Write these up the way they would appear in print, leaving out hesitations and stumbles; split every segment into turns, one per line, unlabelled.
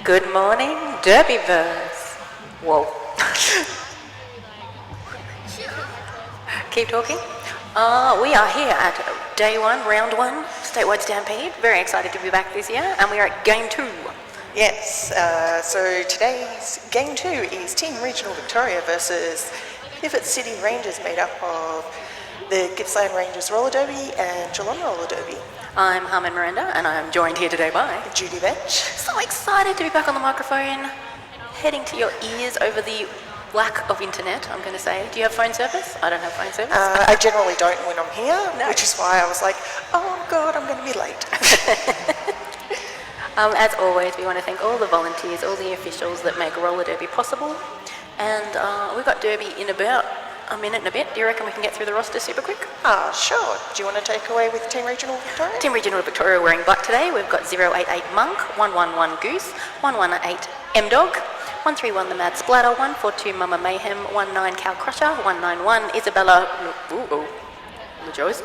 Good morning, Derbyverse. Whoa. Keep talking. We are here at day one, round one, statewide stampede. Very excited to be back this year, and we are at game 2.
Yes, so today's game 2 is Team Regional Victoria versus Pivot City Rangers, made up of the Gippsland Rangers Roller Derby and Geelong Roller Derby.
I'm Harmon Miranda, and I'm joined here today by
Judy Bench.
So excited to be back on the microphone, heading to your ears over the lack of internet, I'm going to say. Do you have phone service? I don't have phone service.
I generally don't when I'm here,
No.
which is why I was like, oh God, I'm going to be late.
As always, we want to thank all the volunteers, all the officials that make Roller Derby possible. And we've got Derby in about a minute and a bit. Do you reckon we can get through the roster super quick?
Sure. Do you want to take away with Team Regional Victoria?
Team Regional Victoria wearing black today. We've got 088 Monk, 111 Goose, 118 M-Dog, 131 The Mad Splatter, 142 Mama Mayhem, 19 Cow Crusher, 191 Isabella Lujosi.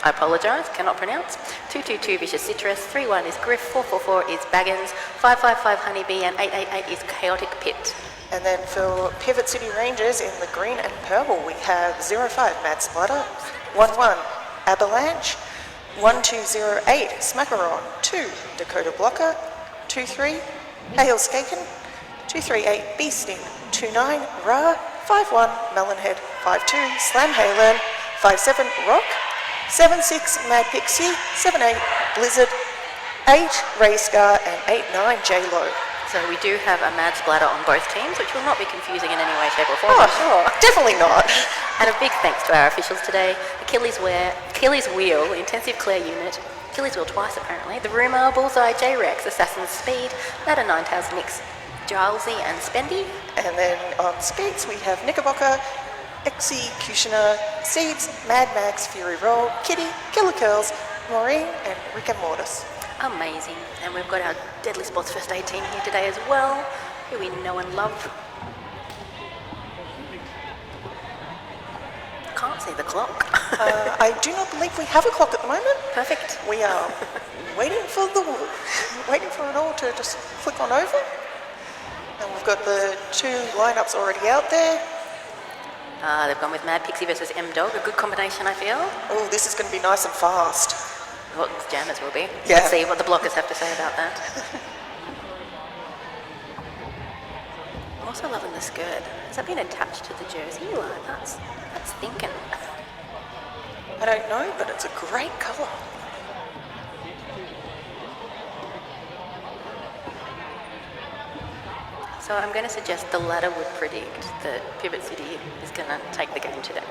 I apologise, cannot pronounce. 222 Vicious Citrus, 31 is Griff, 444 is Baggins, 555 Honeybee, and 888 is Chaotic Pit.
And then for Pivot City Rangers in the green and purple, we have 05 Mad Splatter, 11 Avalanche, 1208 Smackaron, 2 Dakota Blocker, 23 Hale Skaken, 238 Beasting, 29 Ra, 51 Melonhead, 52 Slam Halen, 57 Rock, 76 Mad Pixie, 78 Blizzard, 8 Ray Scar, and 89 J-Lo.
So we do have a Mad Splatter on both teams, which will not be confusing in any way, shape or form.
Oh, sure. Definitely not.
And a big thanks to our officials today. Achilles Wheel, Intensive Claire Unit, Achilles Wheel twice apparently, The Rumour, Bullseye, J-Rex, Assassin's Speed, Ladder Ninetails, Nix, Gilesy and Spendy.
And then on skates we have Knickerbocker, Executioner, Seeds, Mad Max, Fury Roll, Kitty, Killer Curls, Maureen, and Rick and Mortis.
Amazing. And we've got our Deadly Spots first aid team here today as well, who we know and love. Can't see the clock.
I do not believe we have a clock at the moment.
Perfect.
We are waiting for it all to just click on over. And we've got the 2 lineups already out there.
They've gone with Mad Pixie versus M-Dog, a good combination I feel.
Oh, this is going to be nice and fast.
What the jammers will be.
Yeah.
Let's see what the blockers have to say about that. I'm also loving the skirt. Has that been attached to the jersey? Like, that's thinking.
I don't know, but it's a great colour.
So I'm going to suggest the ladder would predict that Pivot City is going to take the game today,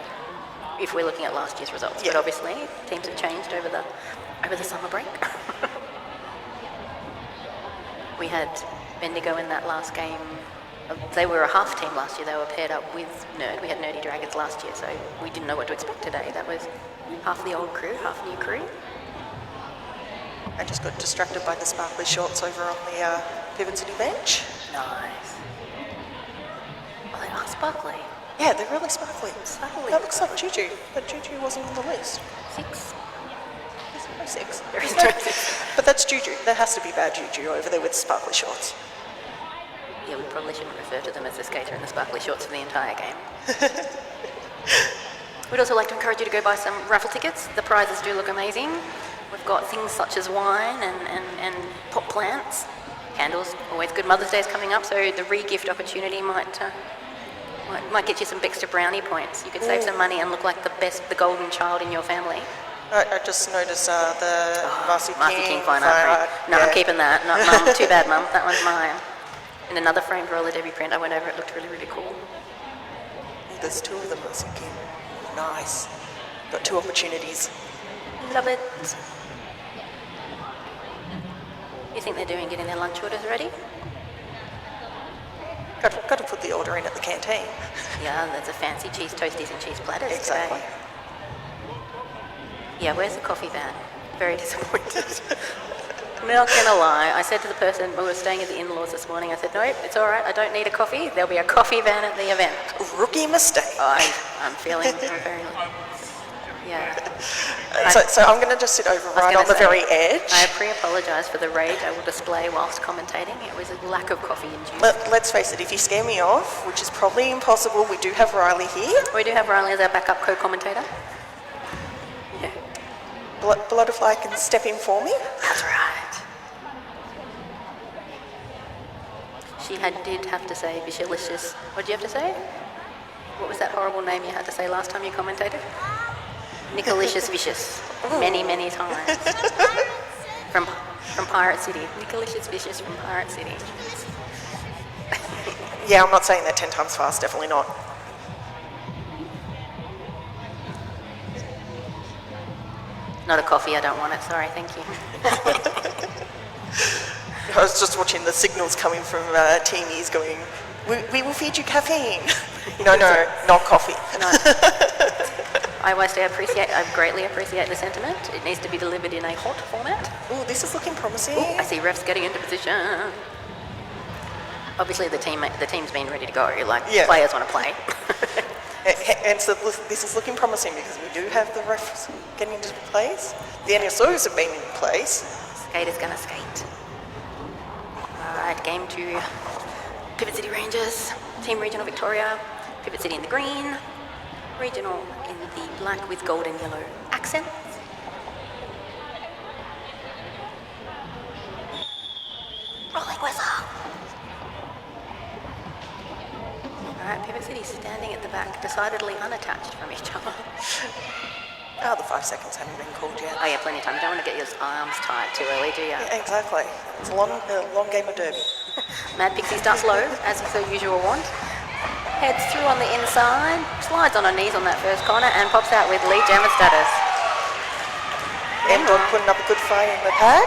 if we're looking at last year's results.
Yeah.
But obviously, teams have changed over the summer break. We had Bendigo in that last game. They were a half team last year. They were paired up with Nerd. We had Nerdy Dragons last year, so we didn't know what to expect today. That was half the old crew, half new crew.
I just got distracted by the sparkly shorts over on the Pivot City bench.
Nice. Oh, they are sparkly.
Yeah, they're really sparkly.
Subtly.
That looks like Juju, but Juju wasn't on the list.
6.
There's no 6.
There is no 6.
But that's Juju. There has to be bad Juju over there with sparkly shorts.
Yeah, we probably shouldn't refer to them as the skater in the sparkly shorts for the entire game. We'd also like to encourage you to go buy some raffle tickets. The prizes do look amazing. We've got things such as wine and pot plants. Candles, always good. Mother's Day is coming up, so the re-gift opportunity might get you some extra brownie points. You could save some money and look like the golden child in your family.
I just noticed the Marcy King
fine art print. No,
yeah.
I'm keeping that. Not Mum. Too bad, Mum. That one's mine. In another framed Roller Derby print, I went over. It looked really, really cool.
There's 2 of them, Marcy King. Nice. Got 2 opportunities.
Love it. You think they're doing getting their lunch orders ready?
Got to put the order in at the canteen.
Yeah, there's a fancy cheese toasties and cheese platters
Exactly.
today. Yeah, where's the coffee van? Very disappointed. I'm not gonna lie, I said to the person, we were staying at the in-laws this morning, I said, nope, it's all right, I don't need a coffee. There'll be a coffee van at the event.
Rookie mistake.
I'm feeling very... Yeah.
So I'm going to just sit over right on the very edge.
I pre-apologise for the rage I will display whilst commentating. It was a lack of coffee and juice.
Let's face it, if you scare me off, which is probably impossible, we do have Riley here.
We do have Riley as our backup co-commentator. Yeah.
Butterfly can step in for me.
That's right. She did have to say Vichalicious. What did you have to say? What was that horrible name you had to say last time you commentated? Nicolicious Vicious. Many, many times. from Pirate City. Nicolicious Vicious from Pirate City.
Yeah, I'm not saying that 10 times fast, definitely not.
Not a coffee, I don't want it. Sorry, thank you.
I was just watching the signals coming from teamies going, we will feed you caffeine. No, not coffee.
No. I greatly appreciate the sentiment. It needs to be delivered in a hot format.
Ooh, this is looking promising.
Ooh, I see refs getting into position. Obviously, the team's been ready to go. Players want to play.
And so this is looking promising because we do have the refs getting into place. The NSOs have been in place.
Skater's going to skate. All right, game 2. Pivot City Rangers, Team Regional Victoria. Pivot City in the green. Regional in the black with gold and yellow accents. Rolling whistle. Alright, Pivot City standing at the back, decidedly unattached from each other.
Oh, the 5 seconds haven't been called yet.
Oh yeah, plenty of time. You don't want to get your arms tied too early, do you?
Yeah, exactly. It's a long game of derby.
Mad Pixie starts low, as is her usual wont. Heads through on the inside, slides on her knees on that first corner, and pops out with lead jammer status.
M-Dog putting up a good fight in the pack.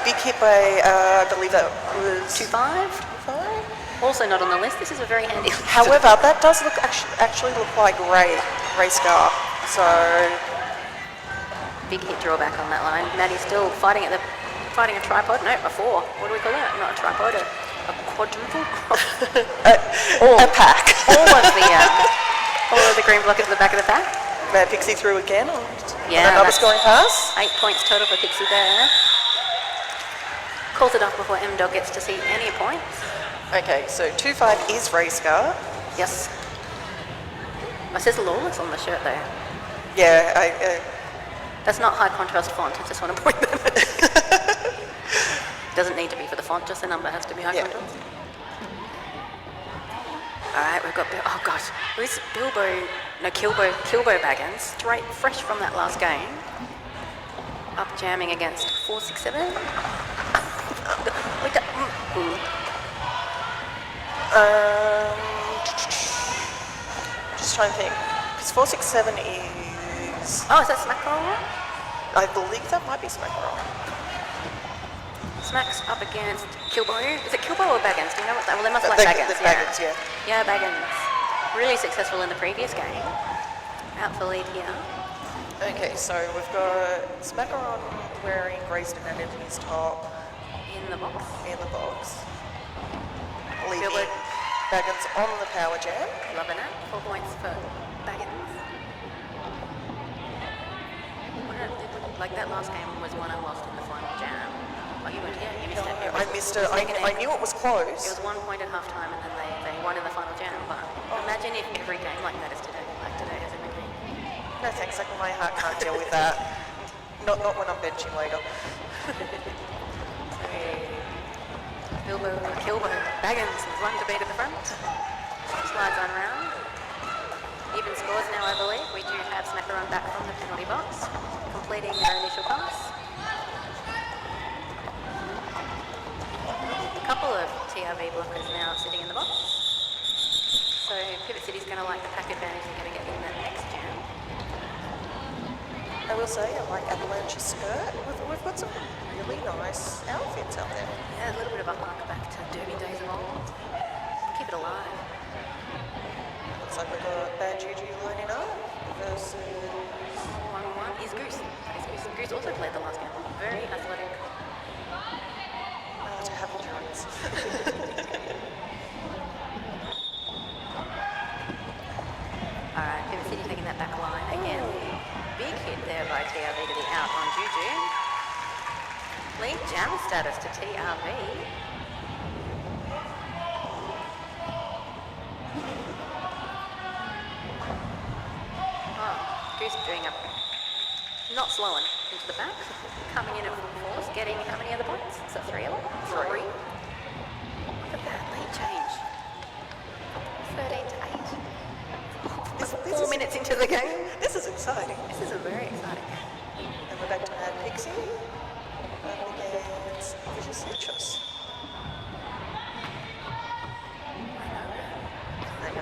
Big hit by, I believe that was...
2-5? Also not on the list. This is a very handy list.
However, that does actually look like Ray Scar. So...
Big hit drawback on that line. Maddie's still fighting a tripod. No, a 4. What do we call that? Not a tripod, a quadruple?
A pack.
All of the green blockers at the back of the pack.
Mad Pixie through again.
Yeah,
another scoring pass.
8 points total for Pixie there. Calls it off before M-Dog gets to see any points.
Okay, so 2-5 is Ray Scar.
Yes. It says Lawless on the shirt though.
Yeah,
That's not high contrast font, I just want to point that out. Doesn't need to be for the font, just the number has to be high contrast. Alright, we've got, oh gosh, this Kilbo Baggins, straight fresh from that last game. Up jamming against 467.
Just trying to think, because 467 is...
Oh, is that Smackroll?
I believe that might be Smackroll.
Smacks up against Kilbo. Is it Kilbo or Baggins? Do you know what that? Well, they must like Baggins.
Baggins, yeah.
Yeah, Baggins. Really successful in the previous game. Out for lead here.
Okay, so we've got Smackaron wearing Grace Demanded in his top.
In the box.
Leading Baggins on the power jam.
Loving it. 4 points for Baggins. Like that last game was one I lost in the final jam. Oh, you missed it.
I missed it. I knew it was close.
It was 1 point at half time and then they won in the final jam. But imagine if every game like that is today. Like today is every game.
No thanks, like my heart can't deal with that. Not when I'm benching later.
Kilbo, Baggins is one to beat at the front. Slides on round. Even scores now, I believe. We do have Smackaron back from the penalty box, completing their initial pass. A couple of TRV blockers now sitting in the box. So Pivot City's going to like the pack advantage and going to get in that next jam.
I will say, I like Avalanche's skirt. We've got some really nice outfits out there.
Yeah, a little bit of a hark back to Derby days of old. Keep it alive.
Looks like we've got Bad Juju lining up versus...
1-1 is Goose. Goose also played the last game. Very athletic.
To have endurance.
Alright, Pivot City taking that back line. by TRV to the out on Juju. Lead jam status to TRV. Oh, Goose doing a not slowing into the back, coming in at full force, getting how many other points? Is that 3 of them? 3. Look at that lead change. 13 to 8.
This
4
is-
minutes into the game.
This is exciting.
This is a very exciting game.
And we're back to Mad Pixie up against Vicious Citrus. I know.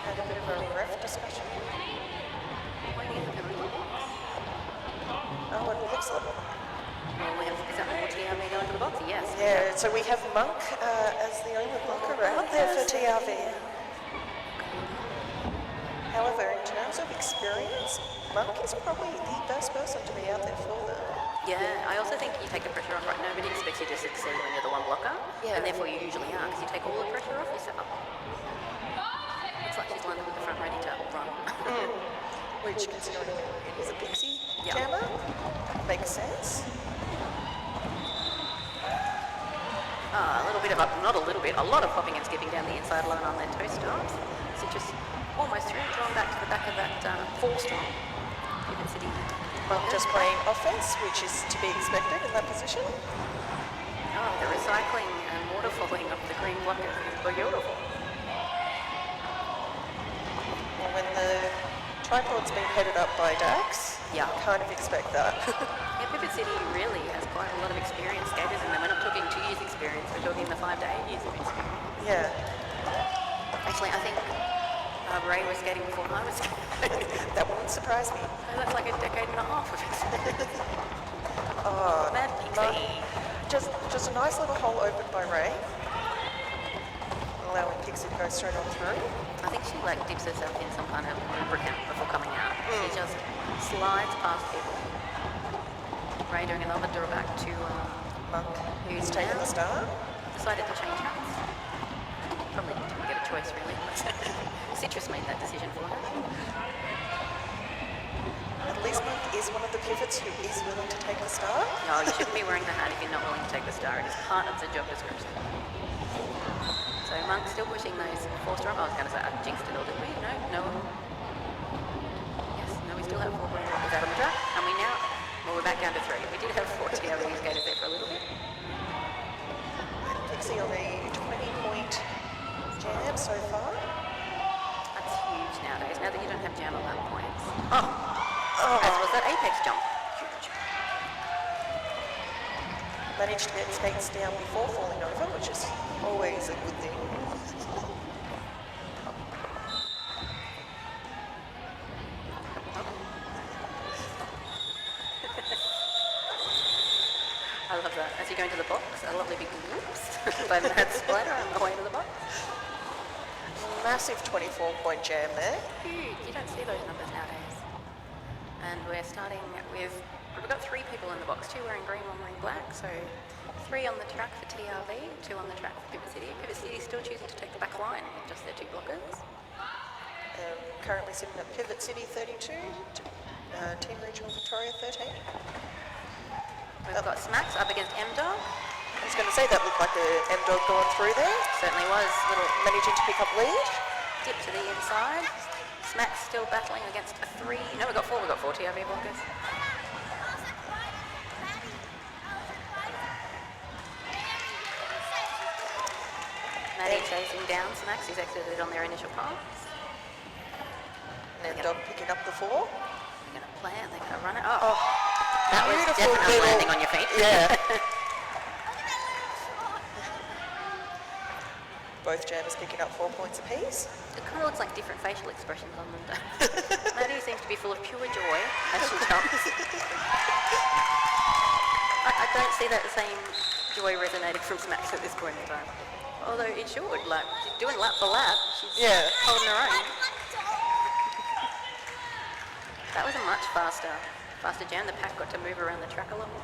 Had a bit of a ref discussion. Oh, it looks like.
Well, we have, is that more TRV going to the box? Yes.
Yeah, so we have Monk as the only blocker out there for TRV. However, in terms of experience, Monk is probably the best person to be out there for them.
Yeah, I also think you take the pressure off, right? Nobody expects you to succeed when you're the one blocker.
Yeah.
And therefore you usually are, because you take all the pressure off yourself. It's like she's lined up with the front ready to run.
Which, considering it is a Pixie
Yeah.
jammer, makes sense.
A little bit of, not a little bit, a lot of hopping and skipping down the inside line on their toe stops. Citrus almost through, drawn back to the back of that 4-star. Pivot City.
Monk just playing offense, which is to be expected in that position.
Oh, the recycling and water falling off the green blockers is beautiful.
Well, when the tripod's been headed up by Dax,
Yeah.
you kind of expect that.
Yeah, Pivot City really has quite a lot of experienced skaters in them. We're not talking 2 years experience, we're talking the 5 to 8 years of experience.
Yeah.
Actually, I think Ray was skating before I was skating.
That wouldn't surprise me.
So that's like a decade and a half of experience.
Oh,
Mad Pixie.
just a nice little hole opened by Ray, allowing Pixie to go straight on through.
I think she like dips herself in some kind of lubricant before coming out. She just slides past people. Ray doing another draw back to
Monk,
who's
who's taken
now
the start.
decided to change hats. Probably didn't get a choice really. Citrus made that decision for her.
At least Monk is one of the pivots who is willing to take the start.
No, you shouldn't be wearing the hat if you're not willing to take the star. It is part of the job description. So Monk's still pushing those 4-star. I was going to say I jinxed it all, did we? No. Yes, no, we still have 4 points out on the track. And we now, well, we're back down to 3. We did have 4 TRV skaters there for a little bit.
Pixie on a 20-point jam so far.
That's huge nowadays, now that you don't have jam on lap points. As was that apex jump. Huge.
Managed to get skates down before falling over, which is always a good thing.
I love that. As you go into the box, a lovely big whoops by Mad Splatter on the way to the box.
Massive 24-point jam there.
Huge. You don't see those numbers nowadays. And we're starting with, we've got 3 people in the box, 2 wearing green, 1 wearing black, so 3 on the track for TRV, 2 on the track for Pivot City. Pivot City still choosing to take the back line with just their 2 blockers.
Currently sitting at Pivot City 32, Team Regional Victoria 13.
We've got Smacks up against M-Dog.
I was going to say that looked like an M-Dog going through there,
Certainly was. Little
managing to pick up lead.
dip to the inside. Smacks still battling against a 3. No, we've got 4 TRV blockers. Maddie chasing down Smacks, who's exited on their initial pass.
M-Dog picking up the 4.
They're going to play it, they're going to run it. Oh, that was
beautiful
definitely
little-
landing on your feet.
Yeah. Both jammers picking up 4 points apiece.
It kind of looks like different facial expressions on them. Maddie seems to be full of pure joy as she jumps. I don't see that same joy resonating from Smacks at this point in time. Although it should, like, she's doing lap for lap. She's
Yeah.
holding her own. That was a much faster jam. The pack got to move around the track a lot more.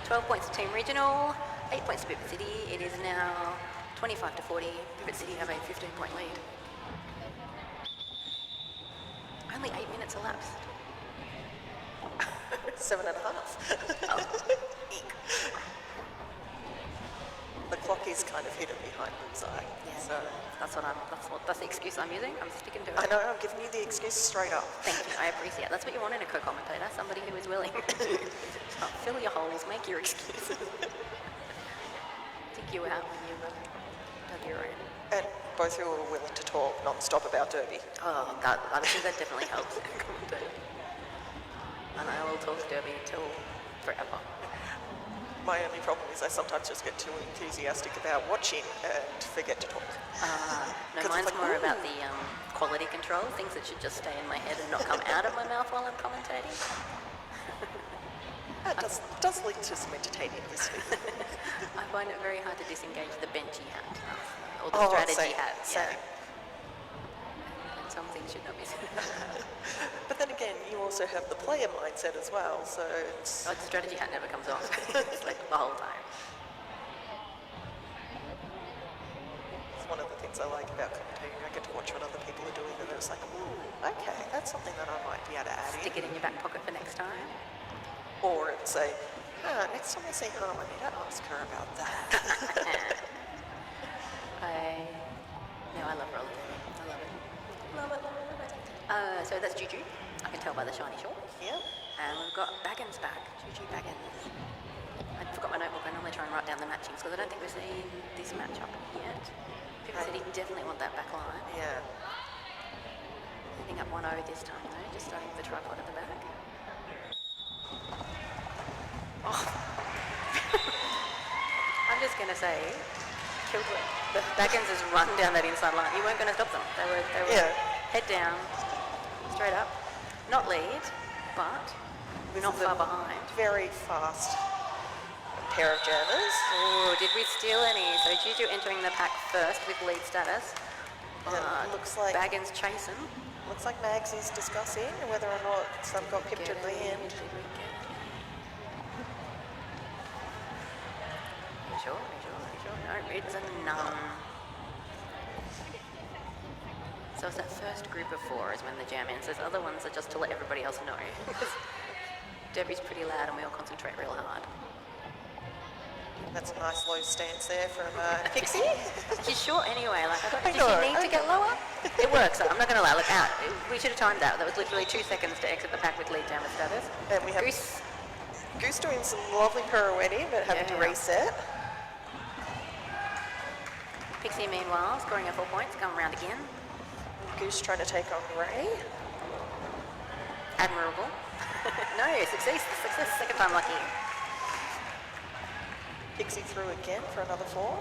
12 points to Team Regional, 8 points to Pivot City. It is now 25 to 40. Pivot City have a 15-point lead. Only 8 minutes elapsed.
7.5.
Eek.
The clock is kind of hidden behind bullseye.
Yeah,
So
that's the excuse I'm using. I'm sticking to it.
I know, I'm giving you the excuse straight up.
Thank you. I appreciate it. That's what you want in a co-commentator. Somebody who is willing to fill your holes, make your excuses, dig you out when you've dug your own.
And both who are willing to talk non-stop about Derby.
Oh, I think that definitely helps. And I will talk Derby till forever.
My only problem is I sometimes just get too enthusiastic about watching and forget to talk.
No,
'Cause
mine's
it's like,
more
ooh.
about the quality control, things that should just stay in my head and not come out of my mouth while I'm commentating.
That does lead to some entertaining listening.
I find it very hard to disengage the benchy hat or the
Oh,
strategy
same,
hat.
same.
And some things should not be said.
But then again, you also have the player mindset as well, so it's...
Oh, the strategy hat never comes off. It's like the whole time.
It's one of the things I like about commentating. I get to watch what other people are doing, and it's like, ooh, okay, that's something that I might be able to add
Stick
in.
it in your back pocket for next time.
Or it's say, next time I see her, I need to ask her about that.
I love roller derby. I love it. Love it, love it, love it. So that's Juju. I can tell by the shiny shorts.
Yeah.
And we've got Baggins back. Juju Baggins. I forgot my notebook. I normally try and write down the matchings because I don't think we've seen this matchup yet. Pivot City definitely want that back line.
Yeah.
Ending up 1-0 this time though, just starting with the tripod at the back. Oh. I'm just going to say, killed it. The Baggins has run down that inside line. You weren't going to stop them. They were head down, straight up. Not lead, but
This
not
is
far
a
behind.
very fast pair of jammers.
Oh, did we steal any? So Juju entering the pack first with lead status.
And looks like
chasing.
Looks like Mags is discussing whether or not some got pipped at the end.
Did we get it? You sure? No, it's a none. So it's that first group of 4 is when the jam ends. Those other ones are just to let everybody else know. Debbie's pretty loud and we all concentrate real hard.
That's a nice low stance there from Pixie.
She's short anyway. Like,
I
did
know,
she need
I
to get
know.
lower? It works. I'm not going to lie. Look out. We should have timed that. That was literally 2 seconds to exit the pack with lead jammer status.
And we have
Goose.
Goose doing some lovely pirouetting, but having to
Yeah.
reset.
Pixie, meanwhile, scoring her 4 points, going round again.
Goose trying to take on Ray.
Admirable. No, success, second time lucky.
Pixie through again for another 4.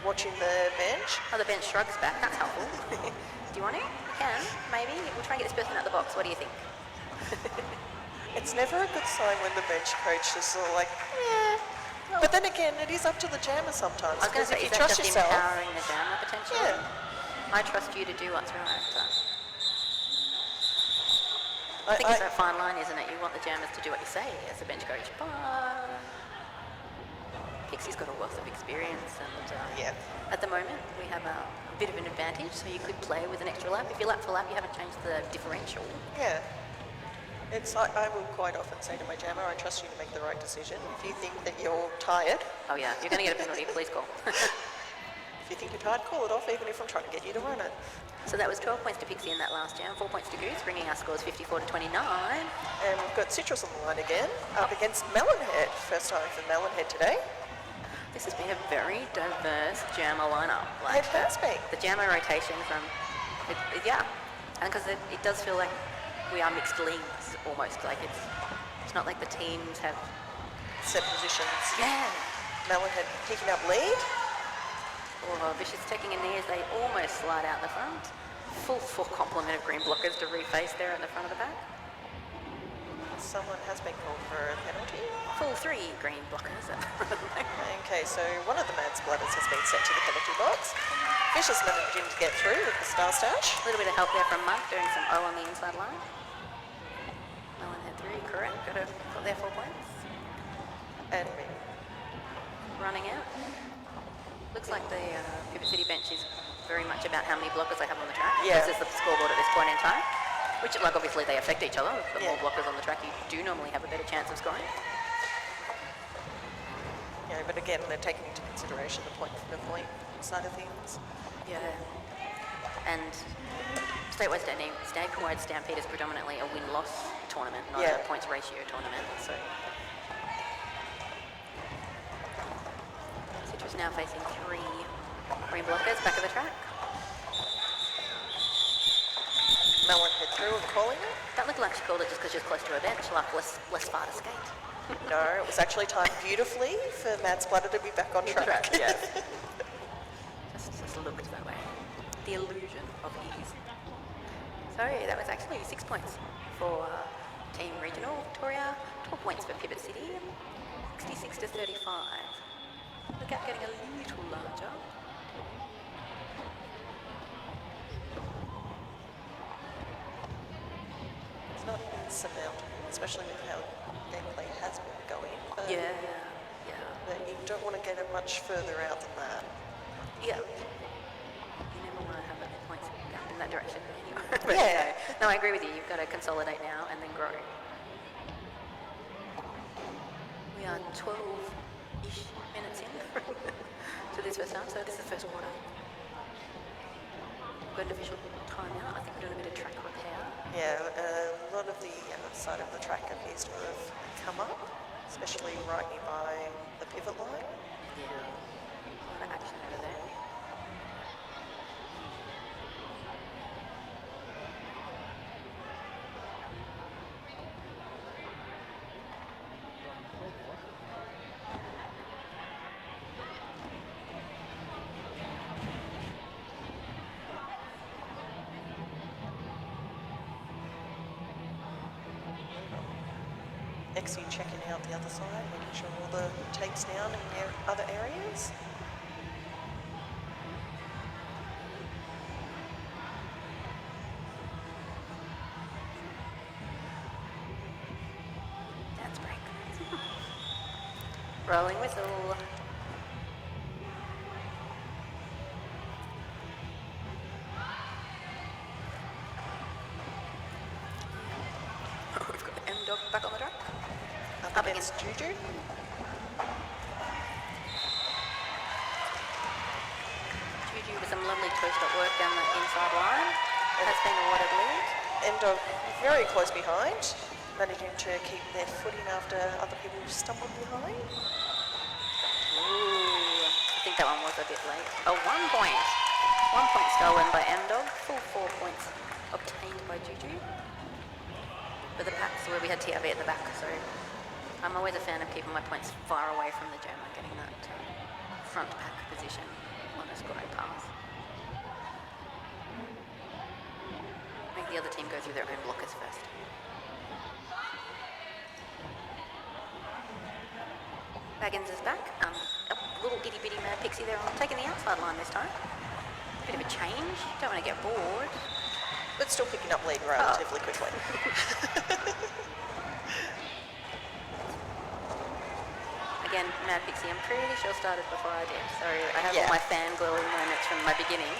Watching the bench.
Oh, the bench shrugs back, that's helpful. Do you want to? You can, maybe. We'll try and get this person out the box. What do you think?
It's never a good sign when the bench coach is sort of like, yeah. But then again, it is up to the jammer sometimes.
I was going to
because
say,
if
is
you
that
trust
just
yourself,
empowering the jammer potentially?
yeah.
I trust you to do what's right. I think it's that fine line, isn't it? You want the jammers to do what you say as a bench coach, but Pixie's got a wealth of experience, and at the moment we have a bit of an advantage, so you could play with an extra lap. If you're lap for lap, you haven't changed the differential.
Yeah. I will quite often say to my jammer, I trust you to make the right decision. If you think that you're tired,
Oh yeah, you're going to get a penalty, please call.
if you think you're tired, call it off, even if I'm trying to get you to run it.
So that was 12 points to Pixie in that last jam, 4 points to Goose, bringing our scores 54 to 29.
And we've got Citrus on the line again, up against Melonhead. First time for Melonhead today.
This has been a very diverse jammer lineup.
It has been.
The jammer rotation from, and because it does feel like we are mixed leagues almost. Like it's not like the teams have.
Set positions.
Yeah.
Melonhead picking up lead.
Oh, Vicious taking a knee as they almost slide out the front. Full complement of green blockers to reface there at the front of the pack.
Someone has been called for a penalty.
Full 3 green blockers at the front of the pack.
Okay, so one of the Mad Splatters has been sent to the penalty box. Vicious managing to get through with the Star Stash.
A little bit of help there from Monk doing some O on the inside line. Melon had 3, correct. Got their 4 points.
And
running out. Looks like the Pivot City bench is very much about how many blockers they have on the track.
Yeah.
This is the scoreboard at this point in time. Which, like, obviously they affect each other. The
Yeah.
more blockers on the track, you do normally have a better chance of scoring.
Yeah, but again, they're taking into consideration the point side of things.
Yeah. And statewide Stampede is predominantly a win-loss tournament, not
Yeah.
a points ratio tournament. So Citrus now facing 3 green blockers back of the track.
No one hit through and calling it?
That looked like she called it just because she was close to her bench, like less far to skate.
No, it was actually timed beautifully for Mad Splatter to be back on track.
Yes. just looked that way. The illusion of ease. So that was actually 6 points for Team Regional Victoria, 12 points for Pivot City, 66 to 35. The gap getting a little larger.
It's not insurmountable, especially with how gameplay has been going. But
Yeah.
But you don't want to get it much further out than that.
Yeah. You never want to have a points gap in that direction anyway. But
Yeah.
no, I agree with you. You've got to consolidate now and then grow. We are 12-ish minutes in to this first half, so this is the first quarter. We've got an official timeout. I think we're doing a bit of track repair.
Yeah, a lot of the side of the track appears to have come up, especially right nearby the pivot line.
Yeah. A lot of action over there.
Exie checking out the other side, making sure all the tape's down in other areas.
Dance break. Rolling whistle. We've got M-Dog back on the track.
Up against Juju.
Juju with some lovely toe-stop work down the inside line. Has been awarded lead.
Endo very close behind, managing to keep their footing after other people stumbled behind.
Ooh, I think that one was a bit late. Oh, 1 point. 1 point stolen by M-Dog. Full 4 points obtained by Juju. But the packs where we had TRV at the back, so I'm always a fan of keeping my points far away from the gem and getting that front pack position on a scoring path. Make the other team go through their own blockers first. Baggins is back. A little itty bitty Mad Pixie there on taking the outside line this time. Bit of a change. Don't want to get bored.
But still picking up lead relatively quickly.
Again, Mad Pixie, I'm pretty sure started before I did, so I have
Yeah.
all my fangirling moments from my beginning.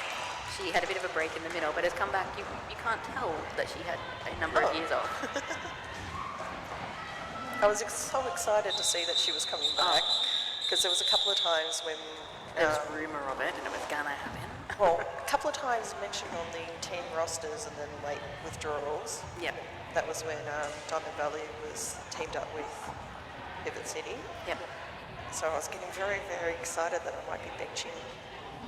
She had a bit of a break in the middle, but has come back. You can't tell that she had a number of years off.
I was so excited to see that she was coming back, because there was a couple of times when,
There was rumour of it, and it was gonna happen.
well, a couple of times mentioned on the team rosters and then late withdrawals.
Yep.
That was when Diamond Valley was teamed up with Pivot City.
Yep.
So I was getting very, very excited that I might be benching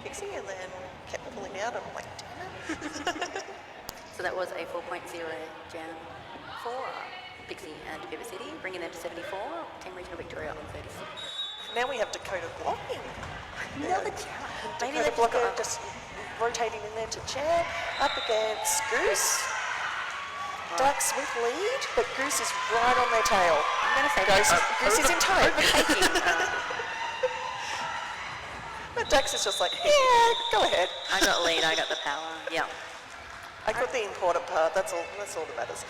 Pixie, and then kept pulling out, and I'm like, damn it.
So that was a 4.0 jam for Pixie and Pivot City, bringing them to 74. Team Regional Victoria on 36.
Now we have Dakota blocking.
Another jam. Maybe
Dakota
they
blocker
got
just rotating in there to jam, up against Goose. Ducks with lead, but Goose is right on their tail.
I'm going to say
Goose is in time.
overtaking.
But Dax is just like, yeah, go ahead.
I got lead, I got the power. Yeah.
I got the important part, that's all that matters.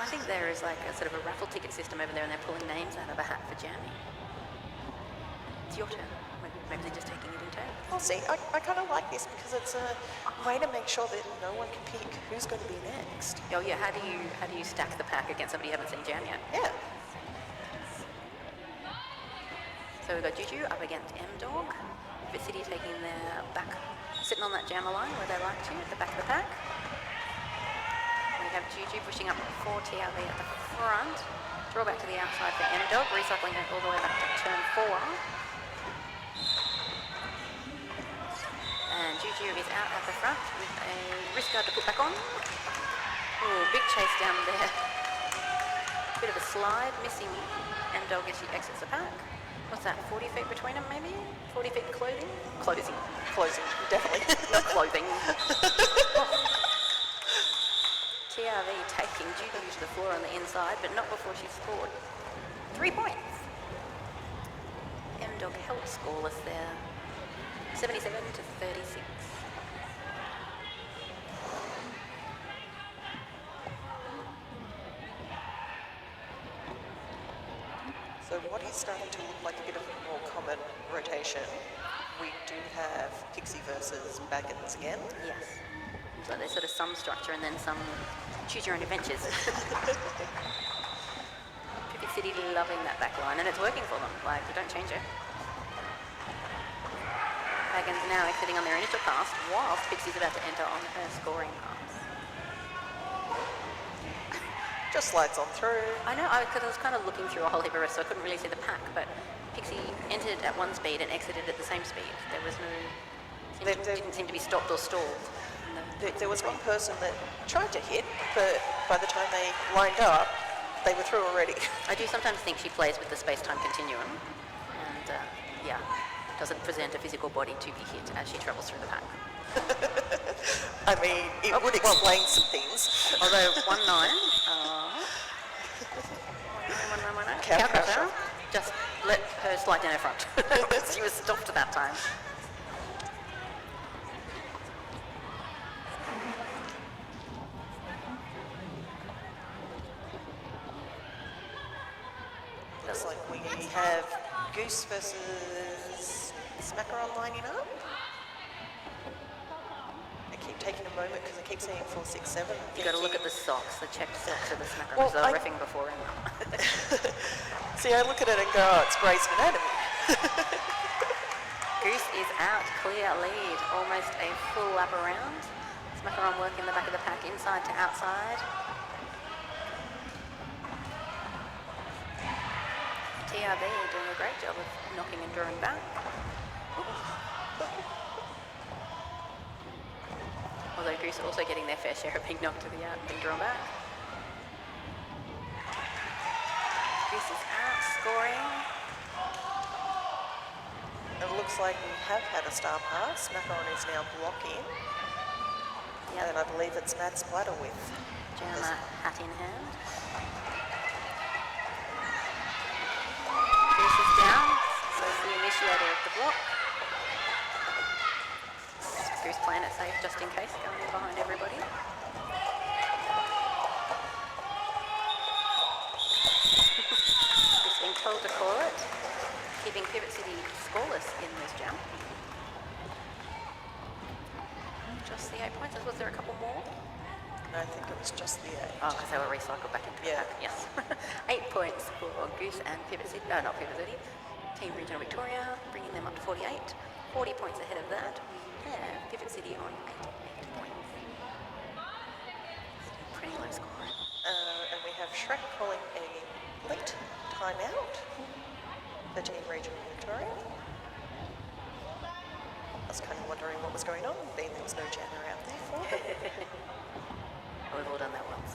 I think there is like a sort of a raffle ticket system over there and they're pulling names out of a hat for jamming. It's your turn. Maybe they're just taking it in turn.
I'll see. I kind of like this because it's a way to make sure that no one can pick who's going to be next.
Oh yeah, how do you stack the pack against somebody you haven't seen jam yet?
Yeah.
So we've got Juju up against M-Dog. Pivot City taking their back, sitting on that jammer line where they like to, at the back of the pack. We have Juju pushing up for TRV at the front. Draw back to the outside for M-Dog, recycling it all the way back to turn 4. And Juju is out at the front with a wrist guard to put back on. Oh, big chase down there. Bit of a slide, missing M-Dog as she exits the pack. What's that, 40 feet between them maybe? 40 feet clothing? Closing,
Definitely.
not clothing. TRV taking Juju to the floor on the inside, but not before she scored 3 points. M-Dog held scoreless there, 77 to 36.
So what is starting to look like a bit of a more common rotation, we do have Pixie versus Baggins again.
Yes. So there's sort of some structure and then some choose your own adventures. Pivot City loving that back line, and it's working for them. Like, don't change it. Baggins now exiting on their initial pass, whilst Pixie's about to enter on her scoring pass.
Just slides on through.
I know, because I was kind of looking through a whole heap of rest, so I couldn't really see the pack, but Pixie entered at one speed and exited at the same speed. There was no... didn't seem to be stopped or stalled. No.
There was one person that tried to hit, but by the time they lined up, they were through already.
I do sometimes think she plays with the space-time continuum, and yeah, doesn't present a physical body to be hit as she travels through the pack.
I mean, it would explain some things.
Although 1-9, Cowcrusher, just let her slide down her front. She was stopped at that time.
Looks like we have Goose versus Smackaron lining up. I keep taking a moment because I keep saying 4, 6, 7.
You got to look at the socks, the checked socks of the Smacker,
Well,
because they were riffing before.
See, I look at it and go, oh, it's Grey's Anatomy.
Goose is out, clear lead, almost a full lap around. Smackaron working the back of the pack, inside to outside. TRV doing a great job of knocking and drawing back. Although Goose are also getting their fair share of being knocked to the out and being drawn back. Goose is out, scoring.
It looks like we have had a star pass. Smackaron is now blocking.
Yep.
And I believe it's Matt Splatter with
Jammer hat in hand. Goose is down, so it's the initiator of the block. Goose playing it safe just in case, going in behind everybody. Goose being told to call it, keeping Pivot City scoreless in this jam. Just the 8 points. Was there a couple more?
I think it was just the 8.
Oh, because they were recycled back into the pack. Yes. 8 points for Goose and Pivot City. No, not Pivot City. Team Regional Victoria, bringing them up to 48. 40 points ahead of that. We have Pivot City on 8 points. Still pretty low score.
And we have Shrek calling a late timeout for Team Regional Victoria. I was kind of wondering what was going on, being there was no jammer out there for them.
We've all done that once.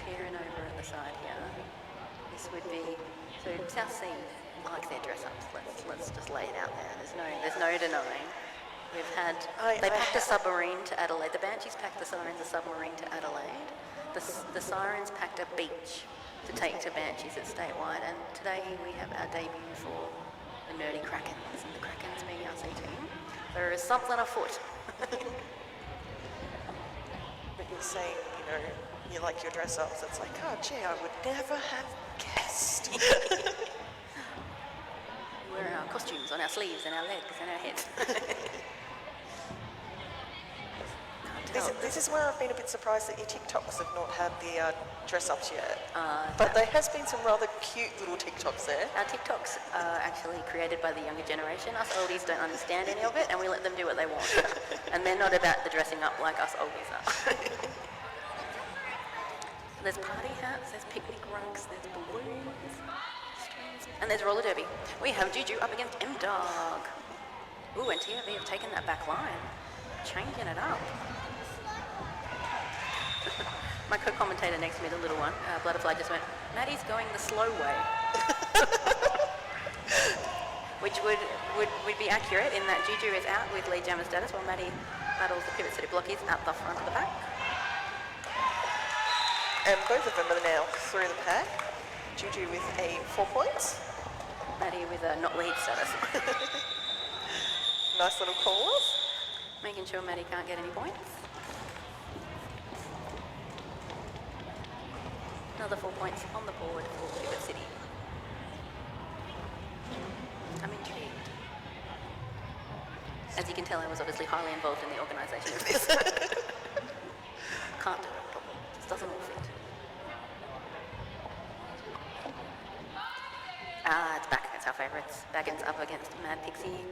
Peering over at the side here. This would be so South Sea like their dress ups. Let's just lay it out there. There's no denying. We've had they packed a submarine to Adelaide. The Banshees packed the Sirens a submarine to Adelaide. The Sirens packed a beach to take to Banshees at statewide, and today we have our debut for the nerdy Krakens, and the Krakens being our C team. There is something afoot.
people saying, you know, you like your dress ups. It's like, oh, gee, I would never have guessed.
We're in our costumes on our sleeves and our legs and our heads.
This is where I've been a bit surprised that your TikToks have not had the dress-ups yet. But there has been some rather cute little TikToks there.
Our TikToks are actually created by the younger generation. Us oldies don't understand any of it, and we let them do what they want. And they're not about the dressing up like us oldies are. There's party hats, there's picnic rugs, there's balloons, and there's roller derby. We have Juju up against M-Dog. Ooh, and TRV have taken that back line, changing it up. My co-commentator next to me, the little one, Butterfly, just went, Maddie's going the slow way. Which would be accurate in that Juju is out with lead jammer status while Maddie battles the Pivot City blockies at the front of the pack.
And both of them are now through the pack. Juju with a 4 points.
Maddie with a not lead status.
Nice little call-off.
Making sure Maddie can't get any points. Another 4 points on the board for Pivot City. I'm intrigued. As you can tell, I was obviously highly involved in the organisation of this. Can't do it at all. Just doesn't all fit. It's back against our favourites. Baggins up against Mad Pixie.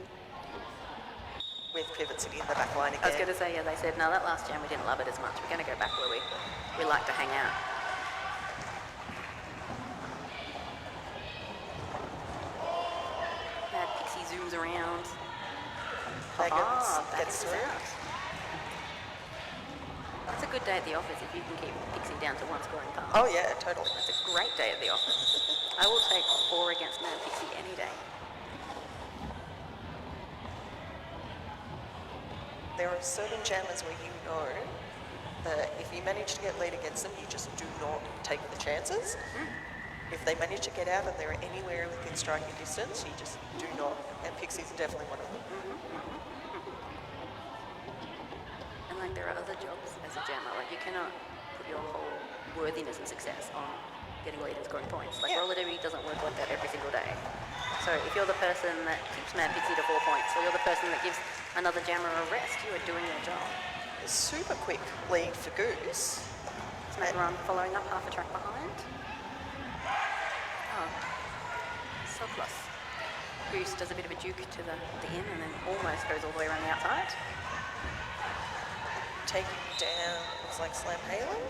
With Pivot City in the back line again.
I was going to say, yeah, they said, no, that last jam we didn't love it as much. We're going to go back where we like to hang out. Mad Pixie zooms around.
Baggins
Baggins
gets
is
through.
out. It's a good day at the office if you can keep Pixie down to one scoring pass.
Oh yeah, totally.
It's a great day at the office. I will take 4 against Mad Pixie any day.
There are certain jammers where you know that if you manage to get lead against them, you just do not take the chances. If they manage to get out and they're anywhere within striking distance, you just do not. And Pixie's definitely one of them.
And like there are other jobs as a jammer, like you cannot put your whole worthiness and success on getting lead and scoring points. Like roller derby doesn't work like that every single day. So if you're the person that keeps Mad Pixie to 4 points, or you're the person that gives another jammer a rest, you are doing your job.
A super quick lead for Goose.
Smack run following up half a track behind. Oh, so close. Goose does a bit of a juke to the in and then almost goes all the way around the outside.
Taking down, looks like Slam Halen.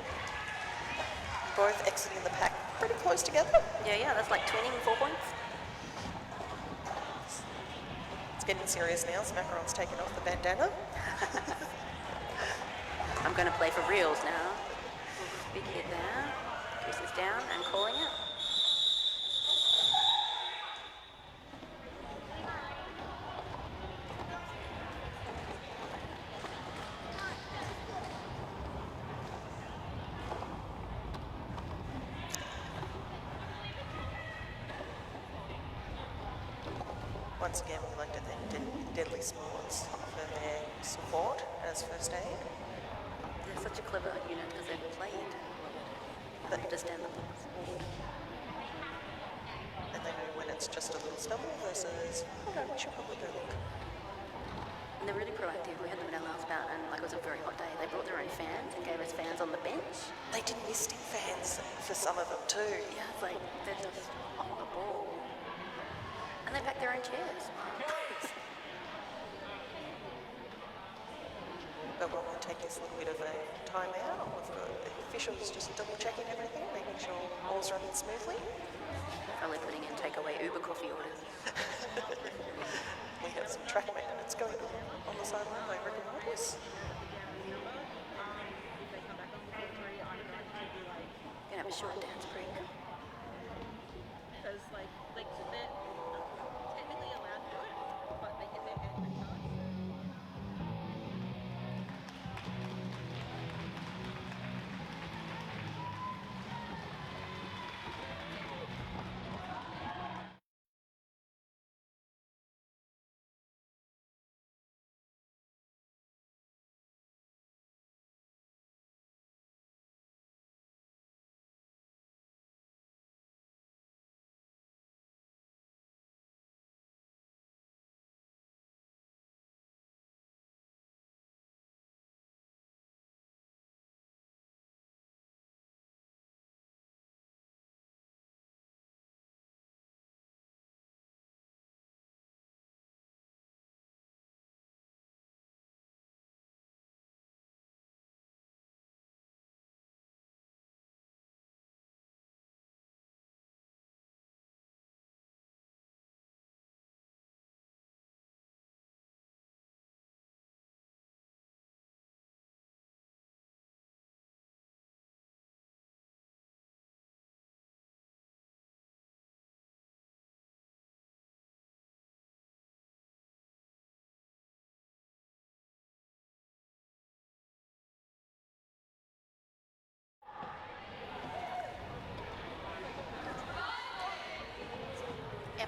Both exiting the pack pretty close together.
Yeah, that's like twinning 4 points.
It's getting serious now. Smackaron's taken off the bandana.
I'm going to play for reals now. Big hit there. Goose is down and calling it.
Once again, we'd like to thank Deadly Sports for their support as first aid.
They're such a clever unit because they've played. They understand the things.
And they know when it's just a little stumble versus, okay, we should probably go look.
And they're really proactive. We had them in our last bout and like it was a very hot day. They brought their own fans and gave us fans on the bench.
They did misting fans for some of them too.
Yeah, it's like they're just on the ball. And they pack their own chairs.
But we'll take this little bit of a time out. We've got the officials just double checking everything, making sure all's running smoothly.
Probably putting in takeaway Uber coffee orders.
We have some track maintenance going on the sideline by Rick and Mortis.
Gonna have a short dance break.
Because like they're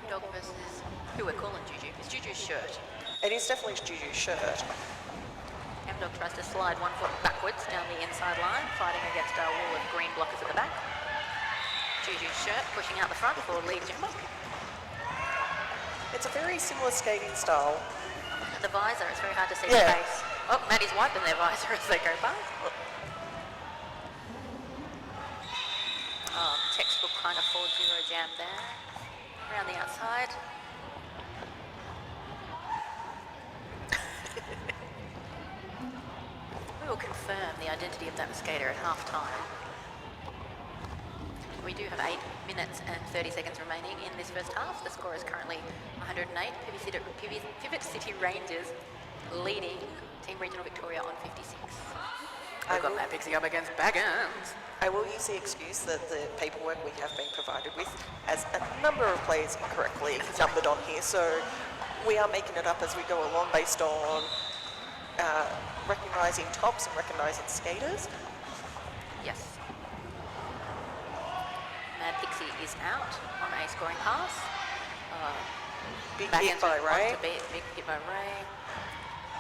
M-Dog versus who we're calling Juju. It's Juju's shirt.
It is definitely Juju's shirt.
M-Dog tries to slide 1 foot backwards down the inside line, fighting against a wall of green blockers at the back. Juju's shirt pushing out the front for lead jumper.
It's a very similar skating style.
And the visor, it's very hard to see
Yeah.
the face. Oh, Maddie's wiping their visor as they go past. Oh, textbook kind of 4-0 jam there. Around the outside. We will confirm the identity of that skater at half time. We do have 8 minutes and 30 seconds remaining in this first half. The score is currently 108. Pivot City Rangers leading Team Regional Victoria on 56. We've got Matt Pixie up against Baggins.
I will use the excuse that the paperwork we have been provided with has a number of players incorrectly numbered on here, so we are making it up as we go along based on recognising tops and recognising skaters.
Yes. Mad Pixie is out on a scoring pass.
Big
Baggins
hit by
wants
Ray.
to beat, big hit by Ray.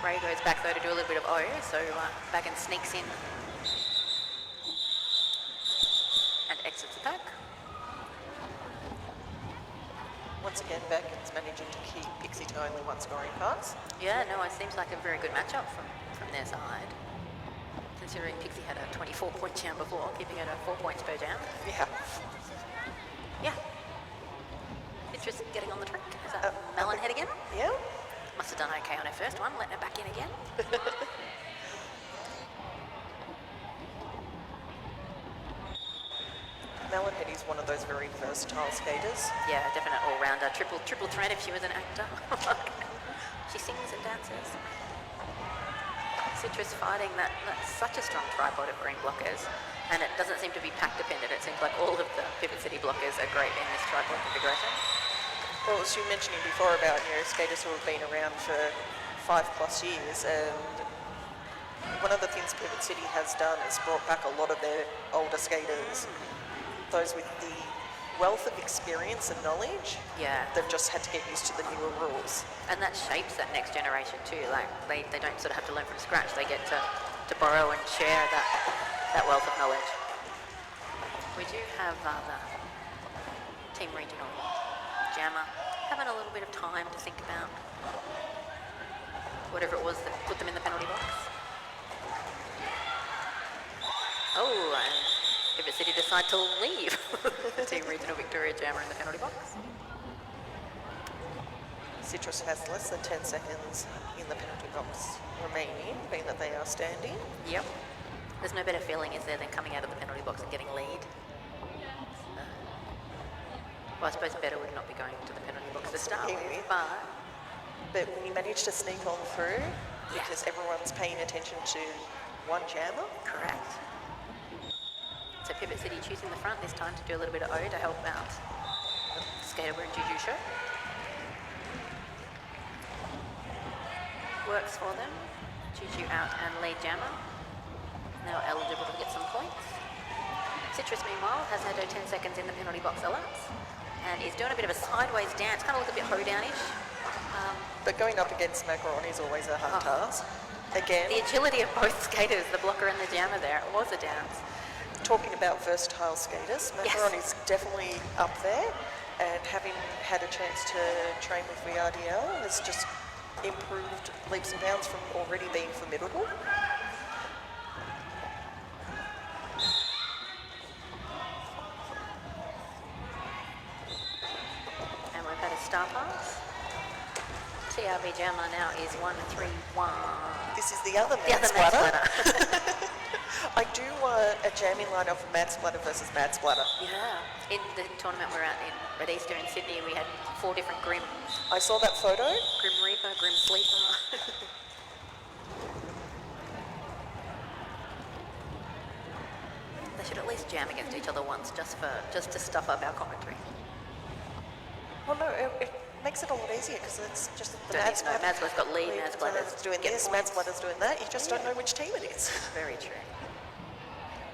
Ray goes back though to do a little bit of O, so Baggins sneaks in and exits the pack.
Once again, Baggins managing to keep Pixie to only 1 scoring pass.
Yeah, no, it seems like a very good matchup from their side. Considering Pixie had a 24-point jam before, keeping it at 4 points per jam.
Yeah.
Yeah. Citrus getting on the track. Is that Melon head again?
Yeah.
Must have done okay on her first one, letting her back in again.
Melonhead is one of those very versatile skaters.
Yeah, definite all-rounder. Triple threat if she was an actor. She sings and dances. Citrus fighting that's such a strong tripod of green blockers, and it doesn't seem to be pack dependent. It seems like all of the Pivot City blockers are great in this tripod configuration.
Well, as you were mentioning before about skaters who have been around for 5+ years, and one of the things Pivot City has done is brought back a lot of their older skaters, those with the wealth of experience and knowledge.
Yeah.
They've just had to get used to the newer rules.
And that shapes that next generation too. Like they don't sort of have to learn from scratch. They get to borrow and share that wealth of knowledge. We do have the Team Regional Jammer having a little bit of time to think about whatever it was that put them in the penalty box. Oh, and Pivot City decide to leave Team Regional Victoria Jammer in the penalty box.
Citrus has less than 10 seconds in the penalty box remaining, being that they are standing.
Yep. There's no better feeling, is there, than coming out of the penalty box and getting lead. Well, I suppose better would not be going to the penalty box to start with,
But when you manage to sneak on through, because everyone's paying attention to one jammer.
Correct. So Pivot City choosing the front this time to do a little bit of O to help out the skater wearing Juju shirt. Works for them. Juju out and lead jammer. Now eligible to get some points. Citrus, meanwhile, has had her 10 seconds in the penalty box elapse and is doing a bit of a sideways dance, kind of look a bit hoedownish.
But going up against Macaron is always a hard task. Again,
The agility of both skaters, the blocker and the jammer there, it was a dance.
talking about versatile skaters, Macaron is definitely up there, and having had a chance to train with VRDL has just improved leaps and bounds from already being formidable.
And we've had a star pass. TRB jammer now is 1-3-1.
This is the other
The
Mad
other Mad
Splatter.
Splatter.
I do want a jamming lineup of Mad Splatter versus Mad Splatter.
Yeah. In the tournament we're at in Red Easter in Sydney, we had 4 different Grim
I saw that photo.
Reaper, Grim Sleeper. They should at least jam against each other once, just to stuff up our commentary.
Well, no, it makes it a lot easier because it's just the
Don't
Mad
need to know.
Splatter.
Mad Splatter's got lead, Mad Splatter's
doing
get
this, Mad
points.
Splatter's doing that. You just don't know which team it is.
Very true.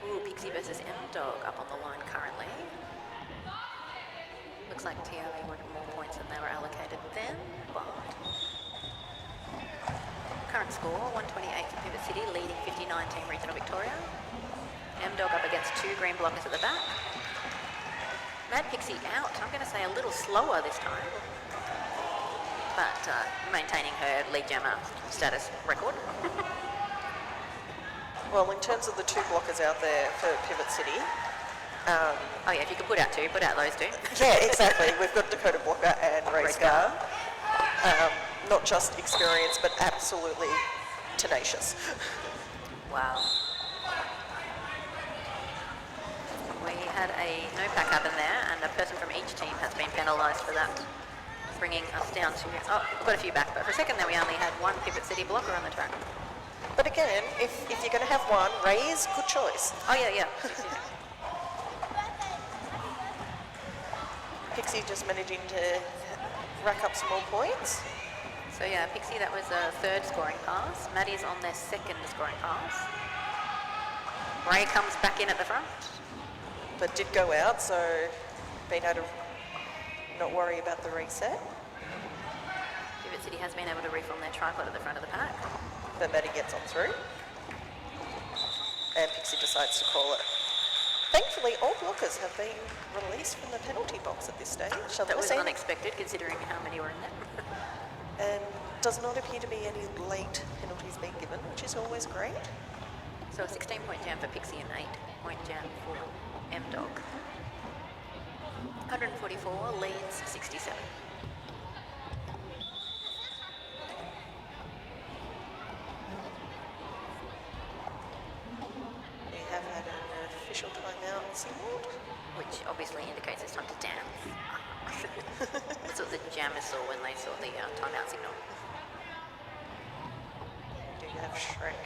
Ooh, Pixie versus M-Dog up on the line currently. Looks looks like TRA wanted more points than they were allocated then, but current score 128 for Pivot City, leading 59 Team Regional Victoria. M-Dog up against 2 green blockers at the back. Mad Pixie out, I'm going to say a little slower this time, but maintaining her lead jammer status record.
Well, in terms of the 2 blockers out there for Pivot City,
Oh yeah, if you could put out 2, put out those 2.
yeah, exactly. We've got Dakota Blocker and Ray Scar. Not just experience, but absolutely tenacious.
Wow. We had a no pack up in there, and a person from each team has been penalised for that, bringing us down to, oh, we've got a few back, but for a second there we only had 1 Pivot City blocker on the track.
But again, if you're going to have one, Ray's good choice.
Oh yeah.
Pixie just managing to rack up some more points.
So yeah, Pixie, that was a 3rd scoring pass. Maddie's on their 2nd scoring pass. Ray comes back in at the front.
But did go out, so been able to not worry about the reset.
Pivot City has been able to reform their tripod at the front of the pack.
But Maddie gets on through. And Pixie decides to call it. Thankfully, all blockers have been released from the penalty box at this stage.
That was unexpected considering how many were in there.
And does not appear to be any late penalties being given, which is always great.
So a 16-point jam for Pixie and 8-point jam for M-Dog. 144 leads 67.
We have had an official timeout signalled.
Which obviously indicates it's time to dance. That's what the jammers saw when they saw the timeout signal.
We do have Shrek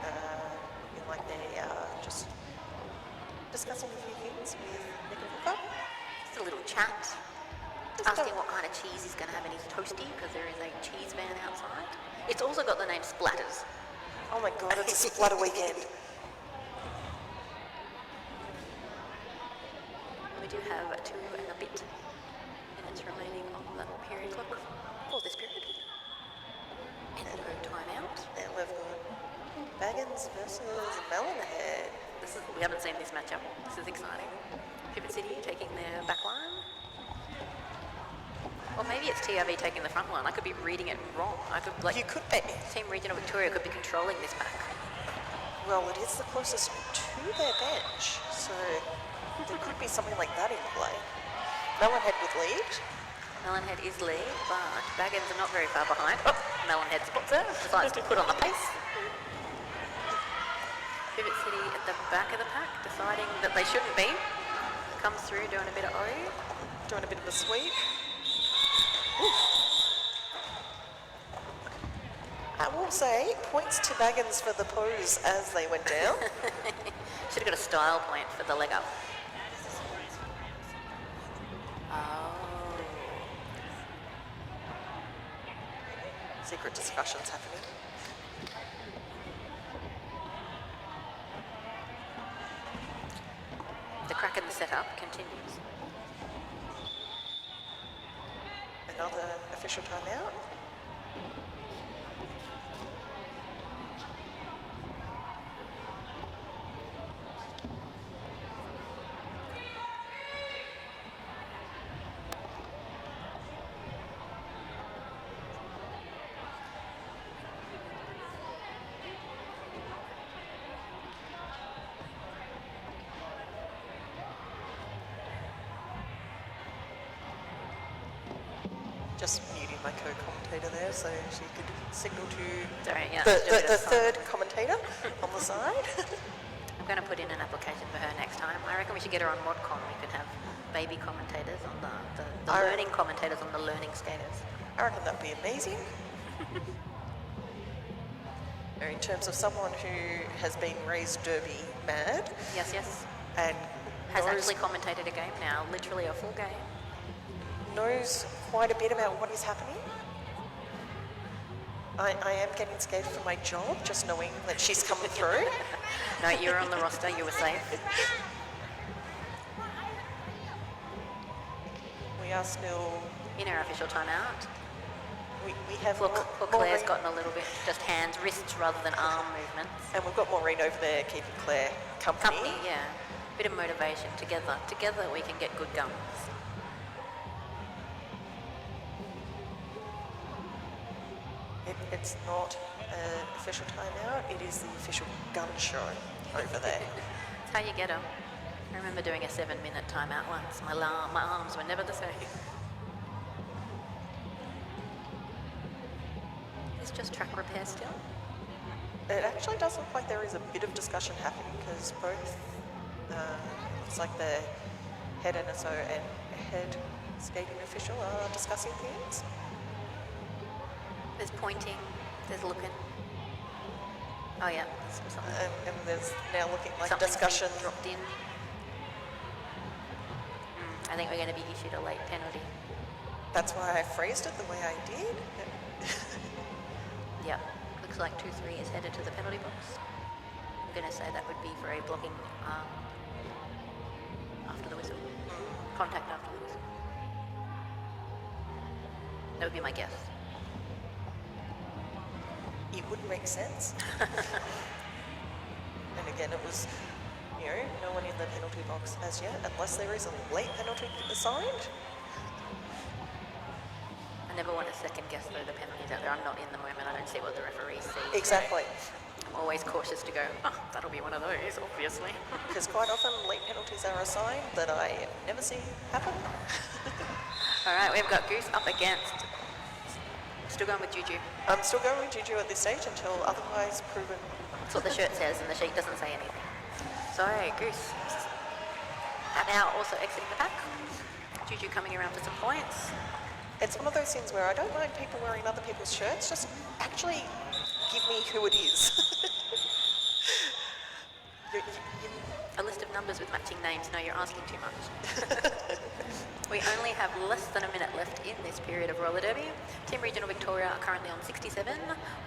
looking like they are just discussing a few things with Nick and Hooker.
Just a little chat. Asking what kind of cheese he's going to have in his toasty, because there is a cheese van outside. It's also got the name Splatters.
Oh my god, it's a splatter weekend.
We do have 2 and a bit minutes remaining on the period clock for this period. And no timeout.
And we've got Baggins versus Melonhead.
We haven't seen this matchup. This is exciting. Pivot City taking their back line. Or maybe it's TRV taking the front line. I could be reading it wrong.
You could be.
Team Regional Victoria could be controlling this pack.
Well, it is the closest to their bench, so there could be something like that in play. Melonhead with lead.
Melonhead is lead, but Baggins are not very far behind. Oh, Melonhead spots her, decides to put on the pace. Pivot City at the back of the pack, deciding that they shouldn't be. Comes through doing a bit of O.
Doing a bit of a sweep. I will say, points to Baggins for the pose as they went down.
Should have got a style point for the leg up. Oh.
Secret discussions happening.
The crack in the setup continues.
Another official timeout. Just muting my co-commentator there so she could signal to
Sorry, yeah,
the third commentator on the side.
I'm going to put in an application for her next time. I reckon we should get her on ModCon. We could have baby commentators on the learning commentators on the learning skaters.
I reckon that'd be amazing. In terms of someone who has been raised derby mad
Yes.
and
Has
knows,
actually commentated a game now, literally a full game.
knows quite a bit about what is happening. I am getting scared for my job, just knowing that she's coming through.
No, you were on the roster, you were safe.
We we are still,
In our official timeout.
we have
Poor, poor Claire's
Maureen-
gotten a little bit just hands, wrists rather than arm movements.
and we've got Maureen over there keeping Claire company.
Company, yeah. Bit of motivation. Together we can get good guns.
It's not an official timeout, it is the official gun show over there.
It's how you get them. I remember doing a 7-minute timeout once. My arms were never the same. It's just track repair still.
It actually does look like there is a bit of discussion happening because both, it's like the head NSO and head skating official are discussing things.
There's pointing, there's looking. Oh yeah, there's something.
And there's now looking like
Something's
discussion.
been dropped in. I think we're going to be issued a late penalty.
That's why I phrased it the way I did.
Yeah, looks like 2-3 is headed to the penalty box. I'm going to say that would be for a blocking after the whistle. Contact after the whistle. That would be my guess.
It would make sense. And again, it was, no one in the penalty box as yet, unless there is a late penalty assigned.
I never want to second guess though the penalties out there. I'm not in the moment. I don't see what the referees see.
Exactly.
I'm always cautious to go, that'll be one of those, obviously.
Because quite often late penalties are assigned that I never see happen.
All right, we've got Goose up against. Still going with Juju.
I'm still going with Juju at this stage until otherwise proven.
That's what the shirt says, and the sheet doesn't say anything. So, Goose. And now also exiting the pack. Juju coming around for some points.
It's one of those things where I don't mind people wearing other people's shirts, just actually give me who it is.
A list of numbers with matching names. No, you're asking too much. We only have less than a minute left in this period of roller derby. Team Regional Victoria are currently on 67,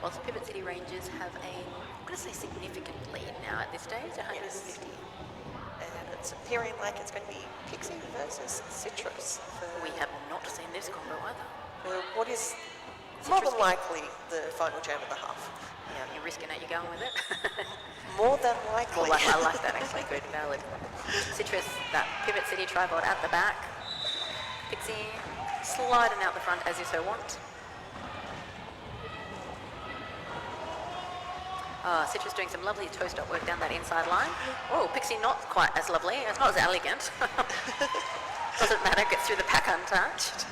whilst Pivot City Rangers have I'm going to say significant lead now at this stage, 150.
And it's appearing like it's going to be Pixie versus Citrus.
We have not seen this combo either.
What is more than likely the final jam of the half.
Yeah, you're risking it, you're going with it.
More than likely.
Well, I like that actually, good, valid. Citrus, that Pivot City tripod at the back. Pixie sliding out the front as you so want. Citrus doing some lovely toe-stop work down that inside line. Oh, Pixie not quite as lovely, it's not as elegant. Doesn't matter, gets through the pack untouched.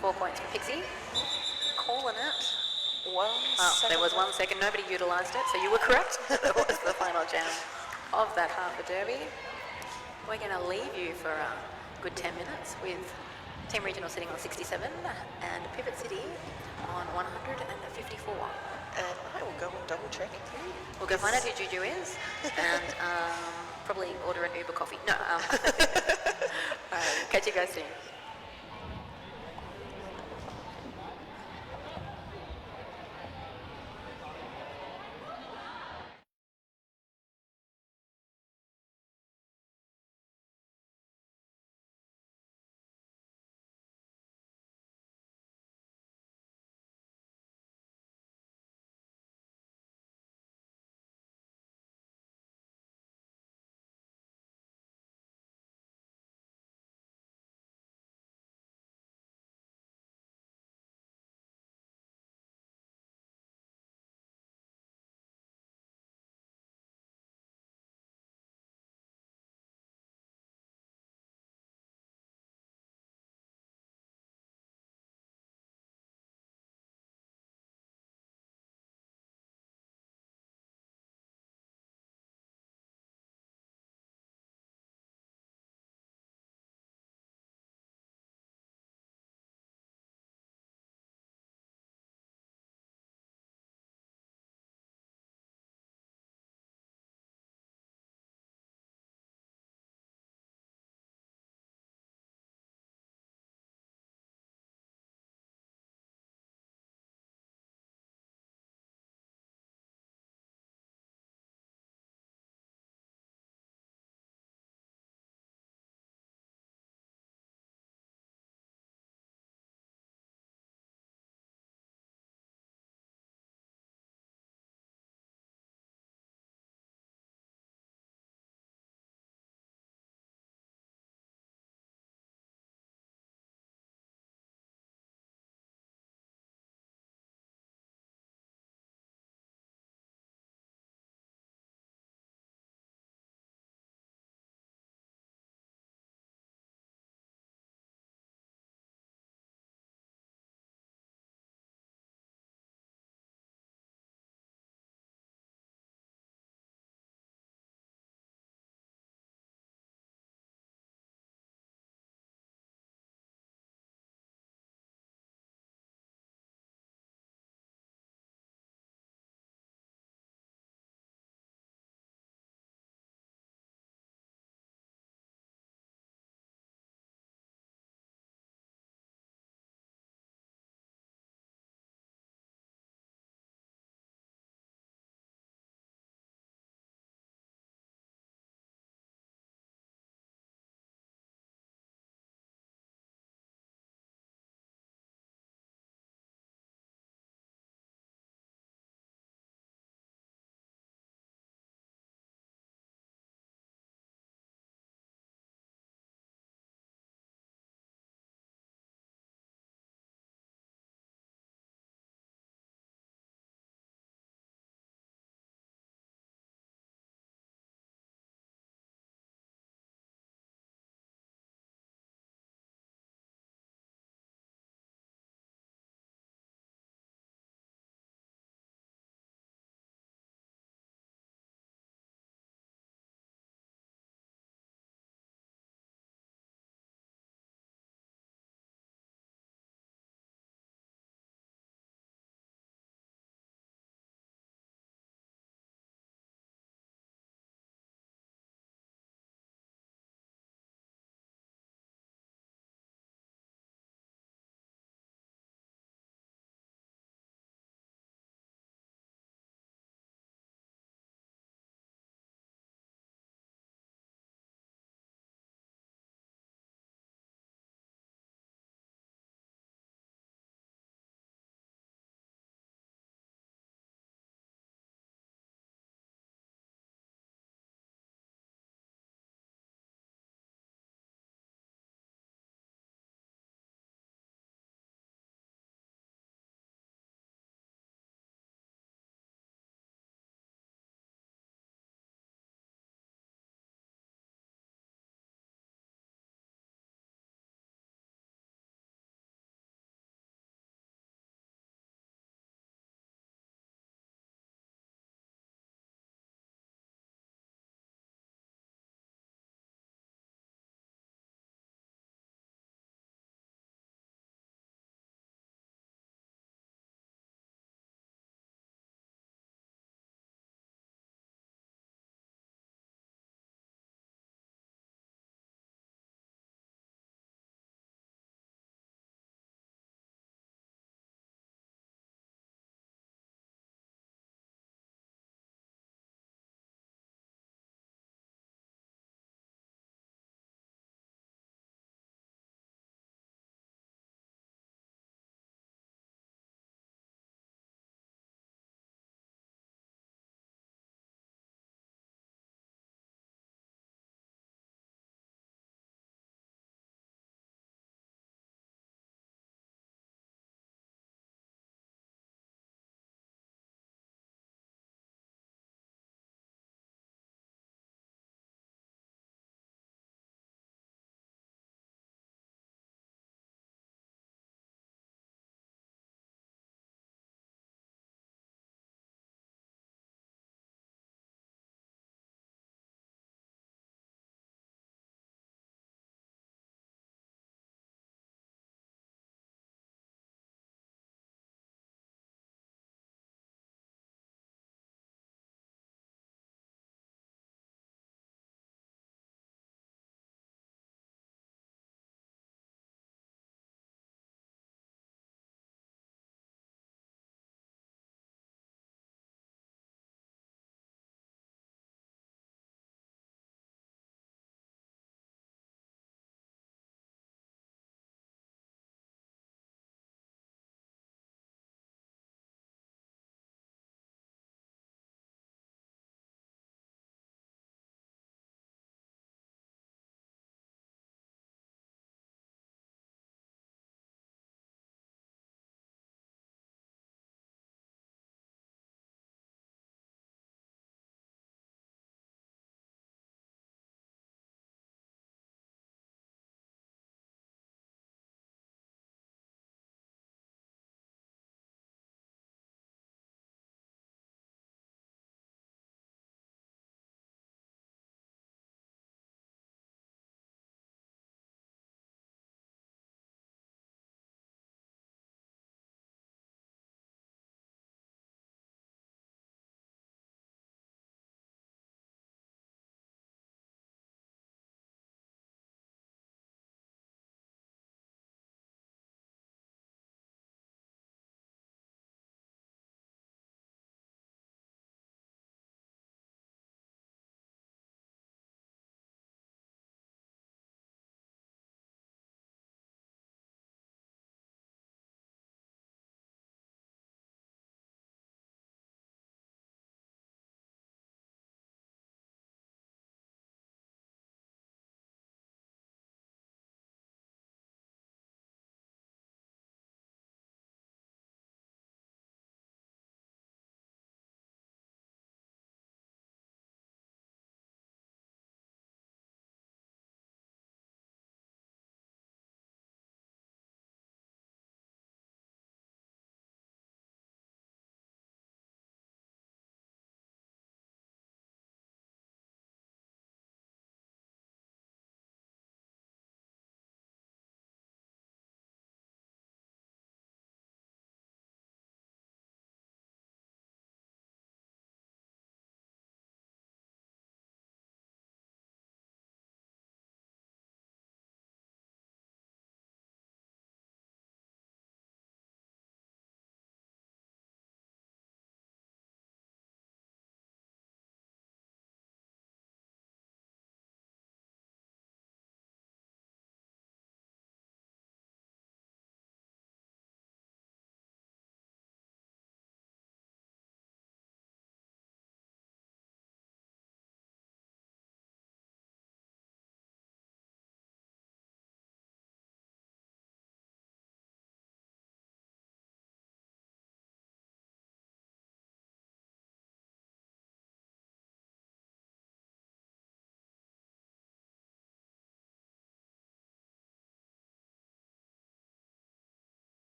4 points for Pixie. Calling it. There was 1 second, nobody utilised it, so you were correct. That was the final jam of that half a derby. We're going to leave you for a good 10 minutes with Team Regional sitting on 67 and Pivot City on 154.
And I will go and double check.
We'll go find out who Juju is and probably order an Uber coffee. No, all right, catch you guys soon.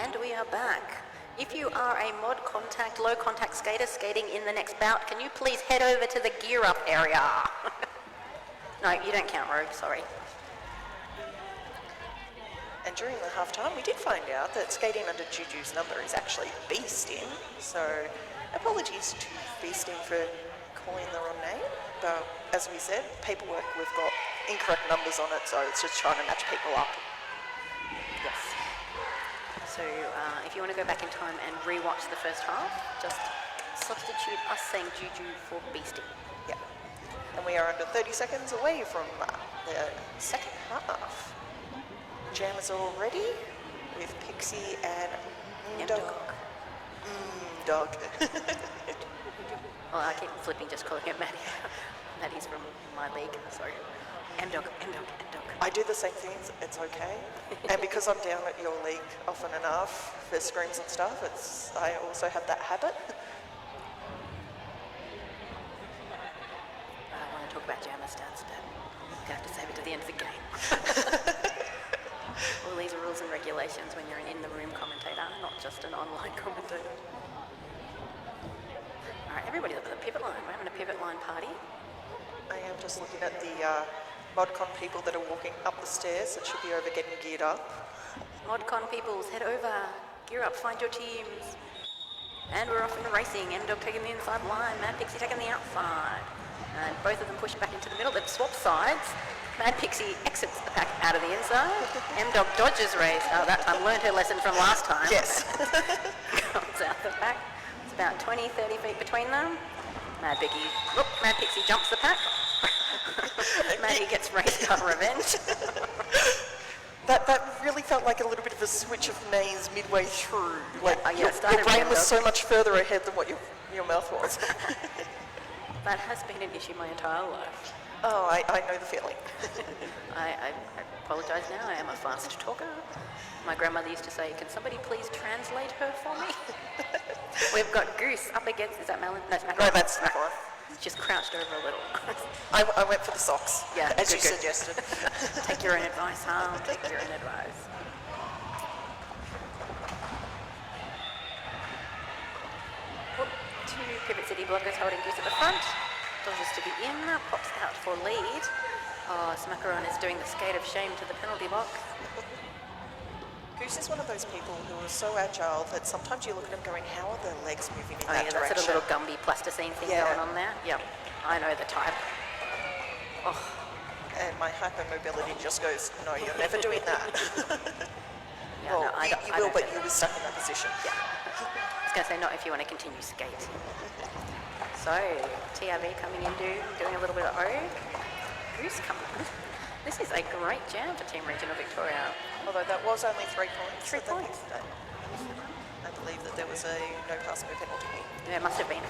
And we are back. If you are a mod contact, low contact skater skating in the next bout, can you please head over to the gear up area? No, you don't count, Rogue, sorry.
And during the half-time, we did find out that skating under Juju's number is actually Beasting. So apologies to Beasting for calling the wrong name. But as we said, paperwork, we've got incorrect numbers on it, so it's just trying to match people up.
Yes. So if you want to go back in time and re-watch the first half, just substitute us saying Juju for Beasting.
Yeah. And we are under 30 seconds away from the second half. Jam is all ready with Pixie and Dog. Dog.
Well, I keep flipping just calling it Maddie. Maddie's from my league, sorry. M-Dog, M-Dog, M-Dog.
I do the same things, it's okay. And because I'm down at your league often enough for screens and stuff, I also have that habit.
I want to talk about Jammer stats, but I'm going to have to save it to the end of the game. All these rules and regulations when you're an in-the-room commentator, not just an online commentator. All right, everybody look at the pivot line. We're having a pivot line party.
I am just looking at the ModCon people that are walking up the stairs that should be over getting geared up.
ModCon peoples, head over. Gear up, find your teams. And we're off into racing. M-Dog taking the inside line. Mad Pixie taking the outside. And both of them pushing back into the middle. They've swapped sides. Mad Pixie exits the pack out of the inside. M-Dog dodges race. Oh, that time learned her lesson from last time.
Yes.
Comes out the pack. It's about 20, 30 feet between them. Mad Pixie jumps the pack. Maddie gets race car revenge.
That really felt like a little bit of a switch of names midway through. Like your brain was so much further ahead than what your mouth was.
That has been an issue my entire life.
Oh, I know the feeling.
I apologise now, I am a fast talker. My grandmother used to say, can somebody please translate her for me? We've got Goose up against, is that Melon? No, it's Macaron.
No, that's Macaron.
Just crouched over a little.
I went for the socks,
Yeah,
as
good,
you
good.
suggested.
Take your own advice, huh? Take your own advice. Whoop, two Pivot City blockers holding Goose at the front. Dodges to be in, pops out for lead. Oh, Smackaron is doing the skate of shame to the penalty box.
Goose is one of those people who are so agile that sometimes you look at him going, how are their legs moving in
Oh
that
yeah,
direction?
that's a little Gumby plasticine thing
Yeah.
going on there. Yep, I know the type. Oh,
And my hypermobility just goes, no, you're never doing that.
yeah,
Well,
no, I
you will,
don't
but
get
you'll be stuck in that position.
Yeah. I was going to say, not if you want to continue skating. So, TRV coming in, doing a little bit of Ogue. Goose coming in. This is a great jam for Team Regional Victoria.
Although that was only 3 points.
3
I think.
points.
I believe that there was a no pass, no penalty.
There must have been.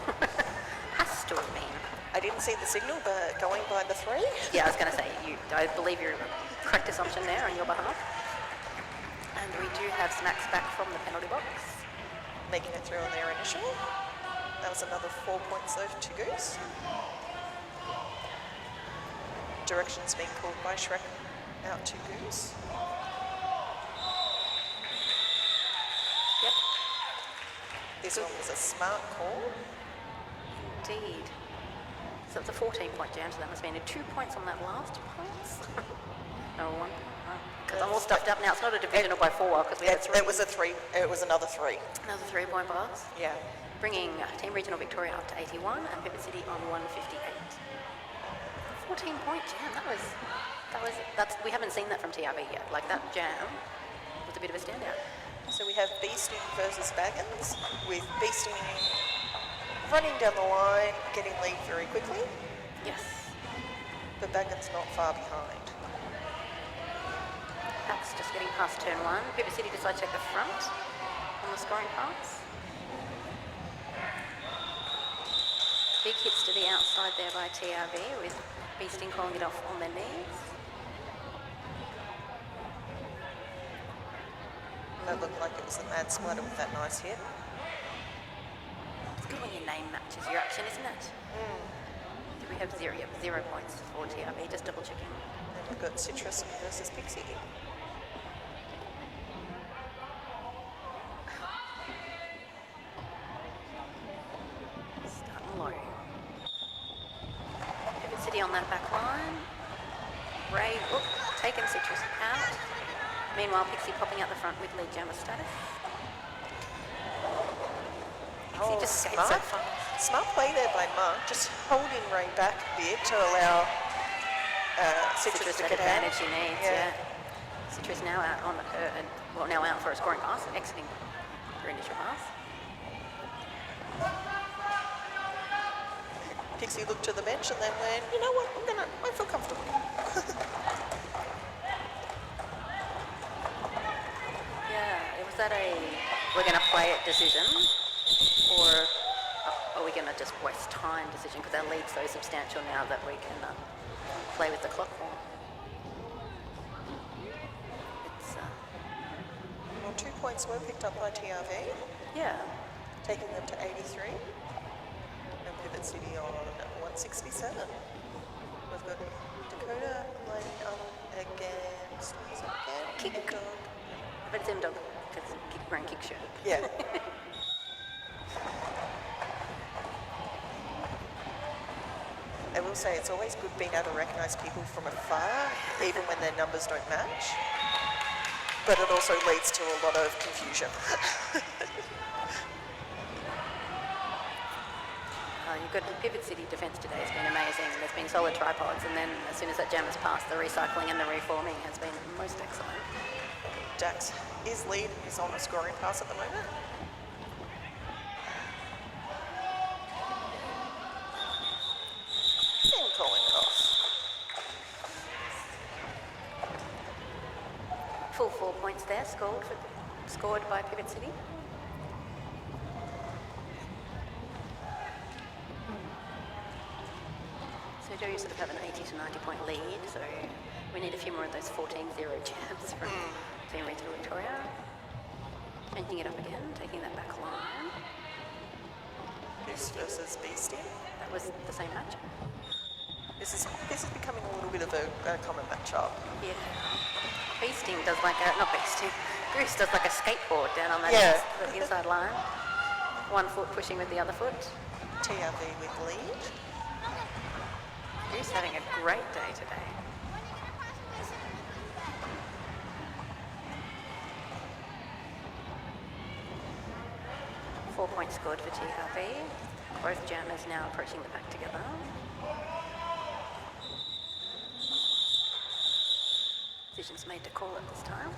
Has to have been.
I didn't see the signal, but going by the 3.
Yeah, I was going to say, I believe you're a correct assumption there on your behalf. And we do have Smacks back from the penalty box.
Making it through on their initial. That was another 4 points though to Goose. Directions being called by Shrek out to Goose.
Yep,
This one was a smart call.
indeed. So it's a 14-point jam, so that must have been 2 points on that last pass. No, 1. Because I'm all stuffed up now. It's not a divisional by 4 because we had a 3.
It was a 3. It was another 3.
Another 3-point pass.
Yeah.
Bringing Team Regional Victoria up to 81 and Pivot City on 158. 14-point jam. We haven't seen that from TRV yet. Like that jam was a bit of a standout.
So we have Beasting versus Baggins, with Beasting running down the line, getting lead very quickly,
Yes.
but Baggins not far behind.
That's just getting past turn 1. Pivot City decides to take the front on the scoring pass. Big hits to the outside there by TRV with Beasting calling it off on their knees.
That looked like it was the Mad Splatter with that nice hit.
It's good when your name matches your action, isn't it? Do we have 0? Yep, 0 points for TRV, just double checking.
And we've got Citrus versus Pixie.
on that back line. Ray, taking Citrus out. Meanwhile, Pixie popping out the front with lead jammer status. Pixie just skates so fast.
Smart play there by Mark, just holding Ray back a bit to allow Citrus to
that
get
advantage
out.
he needs, yeah. Citrus now out on her, now out for a scoring pass, exiting her initial pass.
Pixie looked to the bench and then went, you know what, I feel comfortable.
Yeah, it was that we're going to play it decision, or are we going to just waste time decision, because our lead's so substantial now that we can play with the clock more. It's,
Well, 2 points were picked up by TRV,
yeah,
taking them to 83. And Pivot City on 167. We've got Dakota lining up against, who's it again?
Kick.
M-Dog.
but it's M-Dog, because wearing kick shirt.
Yeah. I will say it's always good being able to recognise people from afar, even when their numbers don't match. But it also leads to a lot of confusion.
You've got Pivot City defence today has been amazing. There's been solid tripods, and then as soon as that jam has passed, the recycling and the reforming has been most excellent.
Dax is lead, is on a scoring pass at the moment. And calling it off.
Full 4 points there scored by Pivot City. So do sort of have an 80 to 90 point lead, so we need a few more of those 14-0 jams from Team Regional Victoria. Changing it up again, taking that back line.
Goose versus Beastie.
That was the same match.
This is becoming a little bit of a common matchup.
Yeah. Beasting does like a, not Beasting, Goose does like a skateboard down on that the inside line. 1 foot pushing with the other foot.
TRV with lead.
Goose having a great day today. Four points scored for TRV. Both jammers now approaching the pack together. Decisions made to call it this time.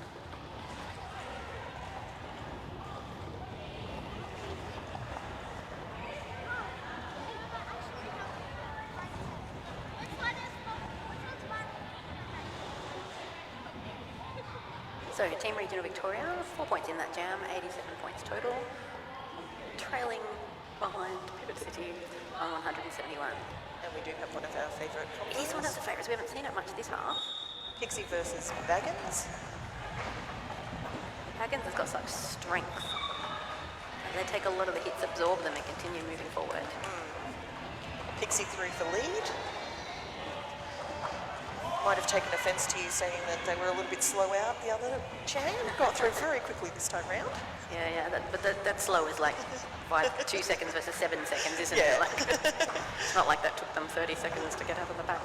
So Team Regional Victoria, 4 points in that jam, 87 points total. Trailing behind Pivot City on 171.
And we do have one of our favourite
It is one of the favourites. We haven't seen it much this half.
Pixie versus Baggins.
Baggins has got such strength. And they take a lot of the hits, absorb them, and continue moving forward.
Pixie through for lead. Might have taken offence to you saying that they were a little bit slow out the other jam. Got through very quickly this time round.
Yeah, but that slow is like 2 seconds versus 7 seconds, isn't
Yeah.
it? Like, it's not like that took them 30 seconds to get out of the back.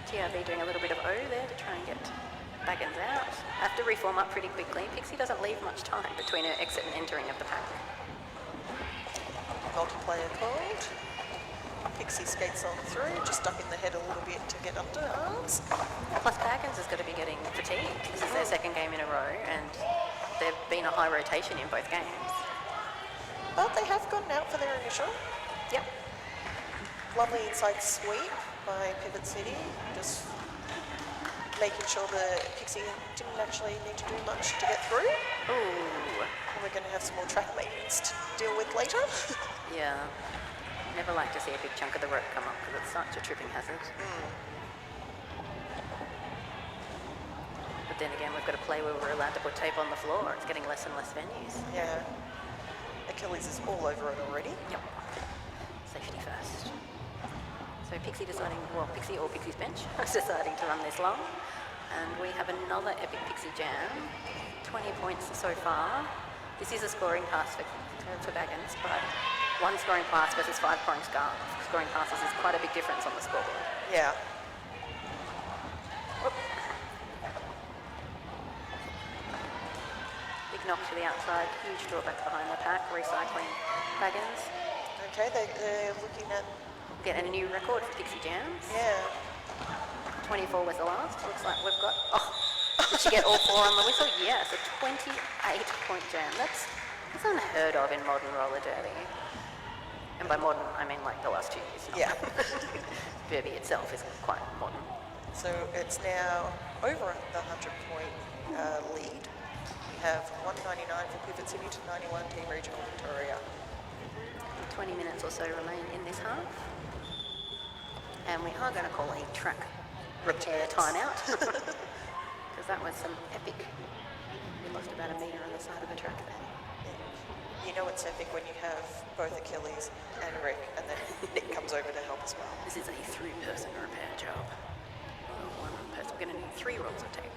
TRV doing a little bit of O there to try and get Baggins out. Have to reform up pretty quickly. Pixie doesn't leave much time between her exit and entering of the pack.
Multiplayer called. Pixie skates on through, just ducking the head a little bit to get under arms.
Plus Baggins is going to be getting fatigued. This is their second game in a row, and there've been a high rotation in both games.
But they have gotten out for their initial.
Yep.
Lovely inside sweep by Pivot City, just making sure that Pixie didn't actually need to do much to get through.
Ooh.
And we're going to have some more track maintenance to deal with later.
Yeah. Never like to see a big chunk of the rope come up because it's such a tripping hazard. But then again, we've got to play where we're allowed to put tape on the floor. It's getting less and less venues.
Yeah. Achilles is all over it already.
Yep. Safety first. So Pixie deciding, well, Pixie or Pixie's bench is deciding to run this long. And we have another epic Pixie jam. 20 points so far. This is a scoring pass for Baggins, but 1 scoring pass versus 5 scoring passes is quite a big difference on the scoreboard.
Yeah.
Big knock to the outside, huge drawback behind the pack, recycling wagons.
Okay, they're looking at,
Get a new record for Pixie Jams.
yeah.
24 was the last. Looks like we've got... Oh, did she get all 4 on the whistle? Yes, a 28-point jam. That's unheard of in modern roller derby. And by modern, I mean like the last 2 years.
Yeah.
Derby itself is quite modern.
So it's now over the 100-point lead. We have 199 for Pivot City to 91 Team Regional Victoria.
20 minutes or so remain in this half. And we are going to call a track repair timeout. Because that was some epic. We lost about a metre on the side of the track there.
You know it's epic when you have both Achilles and Rick, and then Nick comes over to help as well.
This is a 3-person repair job. Not a 1 person. We're going to need 3 rolls of tape.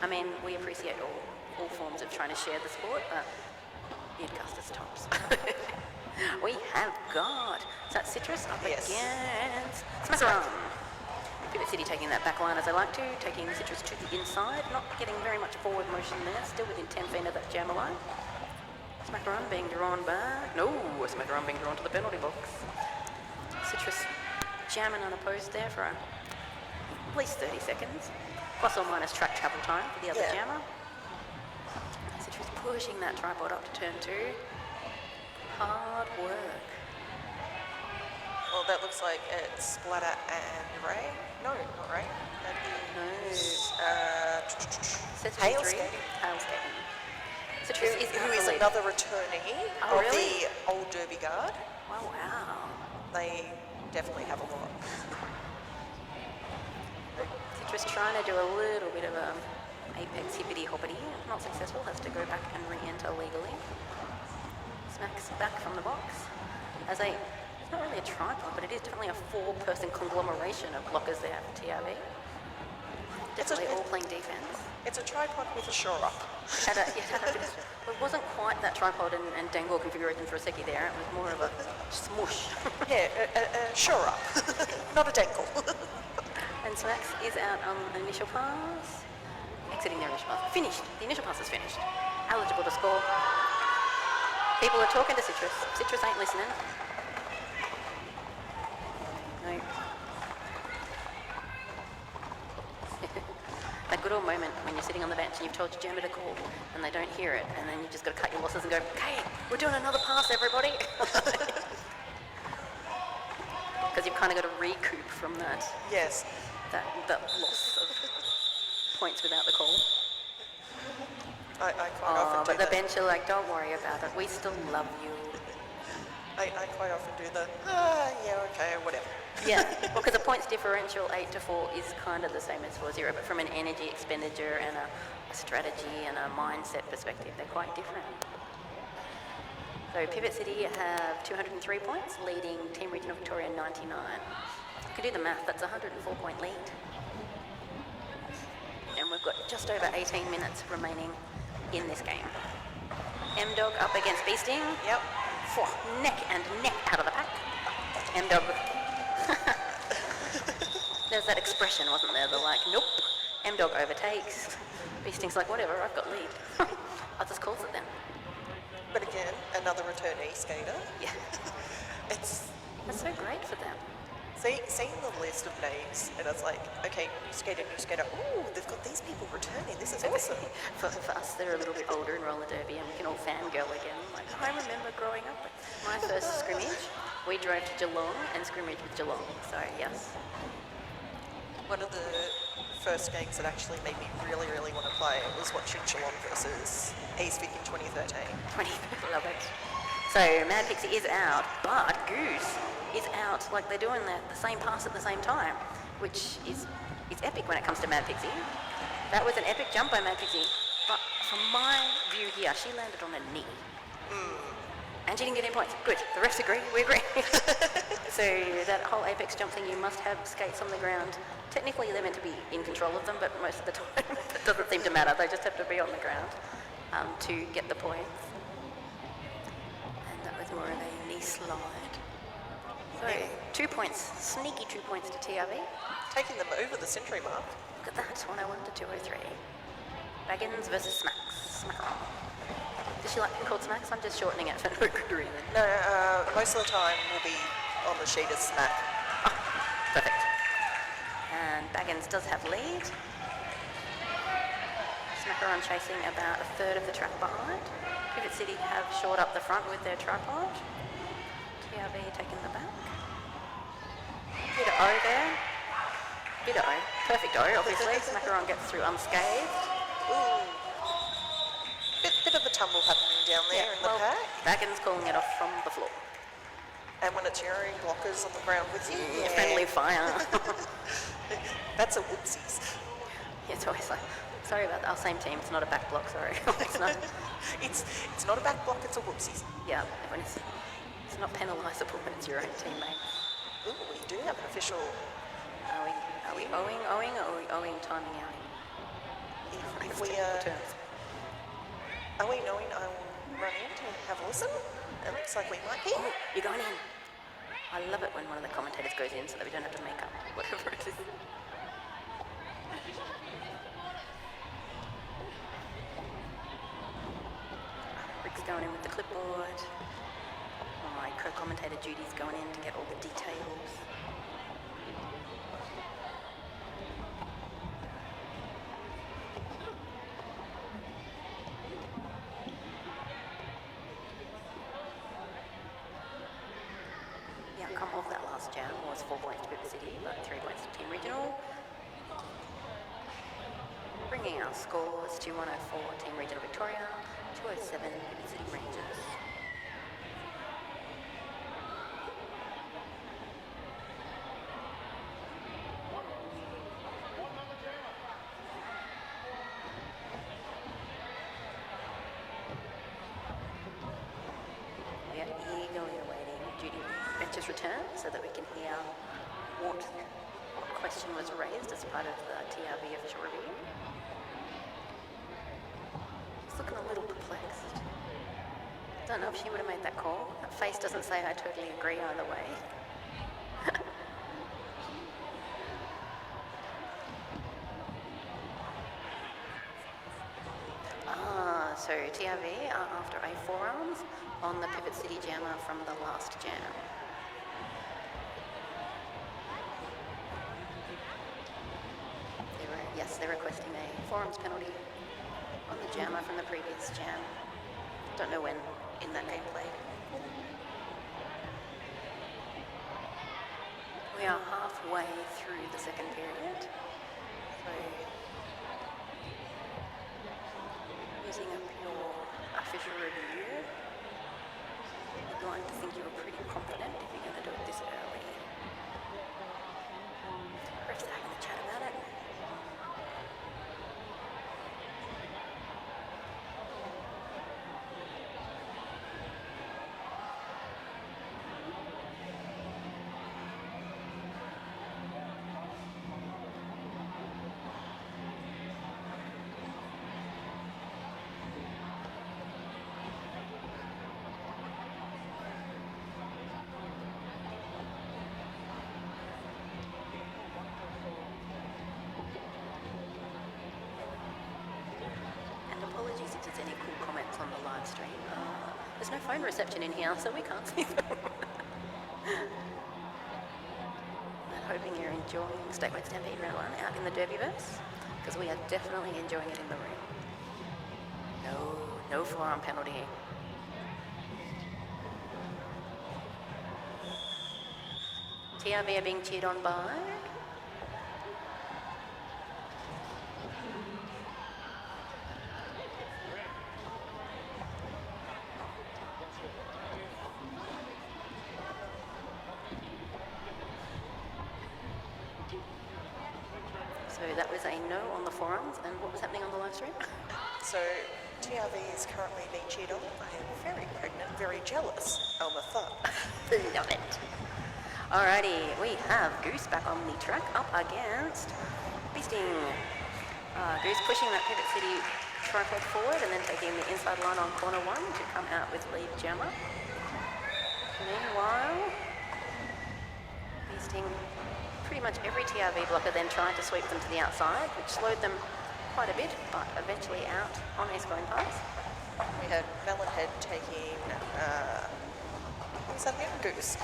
I mean, we appreciate all forms of trying to share the sport, but Newcastle's tops. We have got, is that Citrus up
Yes.
against Smackaron. Pivot City taking that back line as they like to, taking Citrus to the inside, not getting very much forward motion there, still within 10 feet of that jammer line. Smackaron being drawn back. No, Smackaron being drawn to the penalty box. Citrus jamming unopposed there for at least 30 seconds. Plus or minus track travel time for the other jammer. Citrus pushing that tripod up to turn 2. Hard work.
Well, that looks like it's Splatter and Ray. No, not Ray. That is
Says
Hail
3.
Skating.
Hail Skating. Citrus is
who is
the lead.
another returnee
Oh,
of
really?
the old Derby Guard.
Wow, wow.
They definitely have a lot.
Citrus trying to do a little bit of a apex hippity hoppity. Not successful, has to go back and re-enter legally. Smacks back from the box. As it's not really a tripod, but it is definitely a 4-person conglomeration of blockers there for TRV. Definitely all playing defense.
It's a tripod with a shore up.
It wasn't quite that tripod and dangle configuration for a secchi there. It was more of a smush.
Yeah, a shore up, not a dangle.
And Smacks is out on the initial pass. Exiting their initial pass. Finished. The initial pass is finished. Eligible to score. People are talking to Citrus. Citrus ain't listening. No. That good old moment when you're sitting on the bench and you've told your jammer to call and they don't hear it, and then you've just got to cut your losses and go, okay, we're doing another pass, everybody. Because you've kind of got to recoup from that.
Yes.
That loss of points without the call.
I quite often
But
do
the
that.
bench are like, don't worry about it. We still love you.
I quite often do the, yeah, okay, whatever.
Yeah, well, because the points differential 8-4 is kind of the same as 4-0, but from an energy expenditure and a strategy and a mindset perspective, they're quite different. So Pivot City have 203 points, leading Team Regional Victoria 99. You can do the math, that's a 104-point lead. We've got just over 18 minutes remaining in this game. M-Dog up against Beasting.
Yep.
Neck and neck out of the pack. M-Dog. There's that expression, wasn't there? The like, nope. M-Dog overtakes. Beasting's like, whatever, I've got lead. I'll just calls it then.
But again, another returnee skater.
Yeah. That's so great for them.
Seeing the list of names, and it's like, okay, new skater. Ooh, they've got these people returning. This is awesome.
For us, they're a little bit older in roller derby, and we can all fangirl again. Like, I remember growing up. My first scrimmage, we drove to Geelong and scrimmaged with Geelong. So yes.
One of the first games that actually made me really, really want to play was watching Geelong versus Eastvic in 2013.
20, love it. So Mad Pixie is out, but Goose is out. Like they're doing the same pass at the same time, which is epic when it comes to Mad Pixie. That was an epic jump by Mad Pixie, but from my view here, she landed on a knee. And she didn't get any points. Good. The refs agree. We agree. So that whole apex jump thing, you must have skates on the ground. Technically, they're meant to be in control of them, but most of the time it doesn't seem to matter. They just have to be on the ground to get the points. And that was more of a knee slide. So 2 points, sneaky 2 points to TRV.
Taking them over the century mark.
Look at that, 101 to 203. Baggins versus Smacks. Smackaroon. Does she like being called Smacks? I'm just shortening it for no good reason.
No, most of the time we'll be on the sheet as Smack.
Perfect. And Baggins does have lead. Smackaroon chasing about a third of the track behind. Pivot City have shored up the front with their tripod. TRV taking the back. Bit of O there. Bit of O. Perfect O, obviously. Smackaroon gets through unscathed.
Ooh. Bit of a tumble happening down there in the pack.
Baggins calling it off from the floor.
And when it's your own blockers on the ground with you,
Friendly fire.
That's a whoopsies.
It's always like, sorry about that. Our same team. It's not a back block, sorry. It's not.
It's not a back block, it's a whoopsies.
Yeah, it's not penalisable when it's your own teammate.
Ooh, we do have an official.
Are we owing, or are we owing timing out?
If we are we knowing I will run in to have a listen? It looks like we might be.
Oh, you're going in. I love it when one of the commentators goes in so that we don't have to make up whatever it is. Rick's going in with the clipboard. My co-commentator Judy's going in to get all the details. The outcome of that last jam was 4 points to Pivot City, but 3 points to Team Regional. Bringing our scores to 104 Team Regional Victoria, 207 Pivot City Rangers. We are eagerly awaiting Judy Venture's return so that we can hear what question was raised as part of the TRV official review. She's looking a little perplexed. Don't know if she would have made that call. That face doesn't say I totally agree either way. So TRV are after a forearms on the Pivot City jammer from the last jam. They're requesting a forearms penalty on the jammer from the previous jam. Don't know when in that game played. We are halfway through the second period. So using up your official review, you'd like to think you were pretty confident if you're going to do it this early. Refs are having a chat about it. phone reception in here, so we can't see them. I'm hoping you're enjoying Statewide Stampede Round 1 out in the Derbyverse, because we are definitely enjoying it in the ring. No forearm penalty. TRV are being cheered on by... So that was a no on the forearms, and what was happening on the live stream?
So TRV is currently being cheered on by a very pregnant, very jealous Elma Thupp.
Love it. Alrighty, we have Goose back on the track up against Beasting. Goose pushing that Pivot City tripod forward and then taking the inside line on corner 1 to come out with lead jammer. Meanwhile, Beasting, pretty much every TRV blocker then tried to sweep them to the outside, which slowed them quite a bit, but eventually out on a scoring pass.
We had Melonhead taking, what's that again? Goose,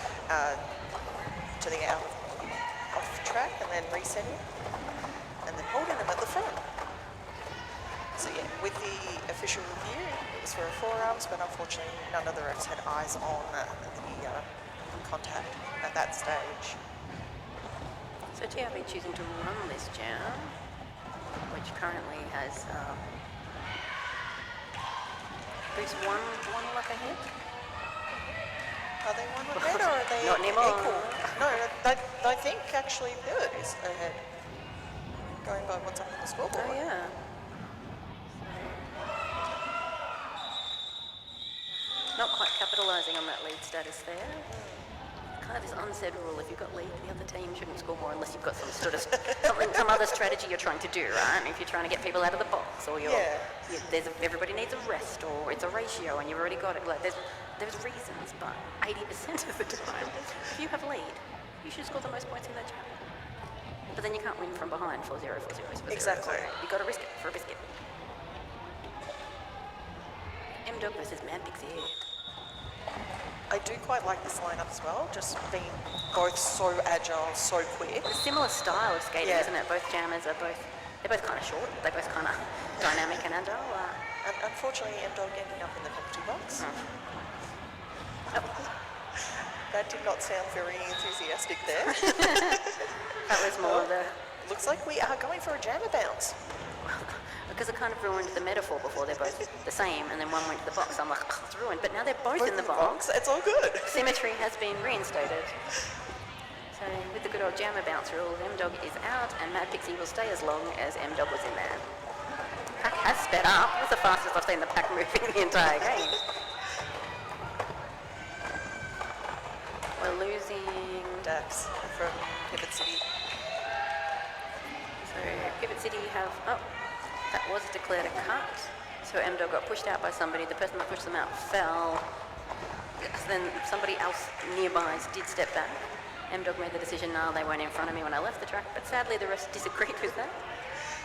to the off track and then resetting and then holding them at the front. So yeah, with the official review, it was for a forearms, but unfortunately none of the refs had eyes on the contact at that stage.
So TRV choosing to run this jam, which currently has Goose one lock ahead.
Are they one ahead or are they
Not anymore.
equal? No, I think actually Pivot is ahead, going by what's up on the scoreboard.
Oh yeah. Not quite capitalising on that lead status there. Kind of this unsaid rule: if you've got lead, the other team shouldn't score more unless you've got some sort of some other strategy you're trying to do, right? If you're trying to get people out of the box, or everybody needs a rest, or it's a ratio and you've already got it. Like there's reasons, but 80% of the time, if you have lead, you should score the most points in that jam. But then you can't win from behind 4-0, 4-0, 4-0.
Exactly.
You've got to risk it for a biscuit. M-Dog versus Man Pixie.
I do quite like this lineup as well, just being both so agile, so quick.
A similar style of skating,
Yeah.
isn't it? Both jammers are they're both kind of short, they're both kind of dynamic and agile.
And unfortunately, M-Dog ending up in the penalty box. That did not sound very enthusiastic there.
That was more the...
Looks like we are going for a jammer bounce.
Because it kind of ruined the metaphor before. They're both the same, and then one went to the box. I'm like, oh, it's ruined. But now they're both in the box.
It's all good.
Symmetry has been reinstated. So with the good old jammer bounce rule, M-Dog is out, and Mad Pixie will stay as long as M-Dog was in there. Pack has sped up. That's the fastest I've seen the pack moving the entire game. We're losing
Dax from Pivot City.
So Pivot City have, that was declared a cut. So M-Dog got pushed out by somebody. The person that pushed them out fell. Then somebody else nearby did step back. M-Dog made the decision, no, they weren't in front of me when I left the track. But sadly, the rest disagreed with that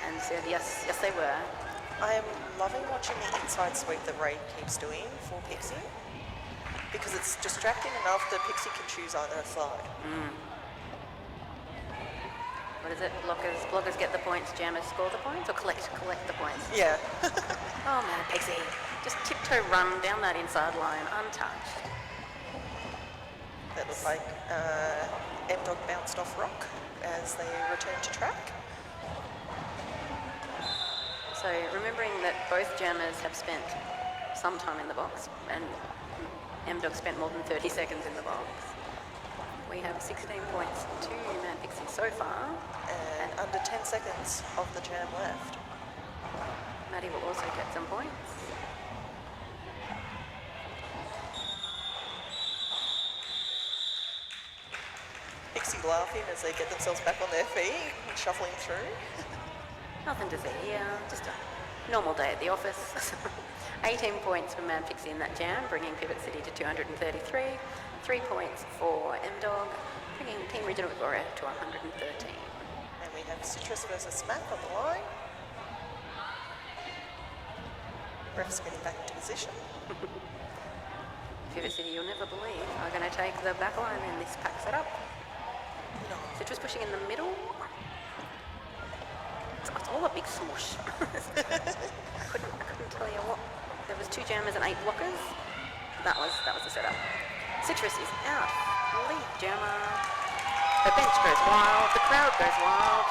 and said, yes, they were.
I am loving watching the inside sweep that Ray keeps doing for Pixie, because it's distracting enough that Pixie can choose either side.
What is it? Bloggers get the points, jammers score the points, or collect the points?
Yeah.
Oh man, Pixie. Just tiptoe run down that inside line, untouched.
That looked like M-Dog bounced off rock as they returned to track.
So remembering that both jammers have spent some time in the box, and M-Dog spent more than 30 seconds in the box. We have 16 points to Man Pixie so far.
And under 10 seconds of the jam left.
Maddie will also get some points.
Pixie laughing as they get themselves back on their feet and shuffling through.
Nothing to see here, just a normal day at the office. 18 points for Man Pixie in that jam, bringing Pivot City to 233. 3 points for M-Dog, bringing Team Regional Victoria to 113.
And we have Citrus versus Smack on the line. Ref's getting back into position.
Pivot City, you'll never believe, are going to take the back line in this pack setup.
No.
Citrus pushing in the middle. It's all a big smush. I couldn't tell you what. There was 2 jammers and 8 blockers. That was the setup. Citrus is out. Lead jammer. The bench goes wild. The crowd goes wild.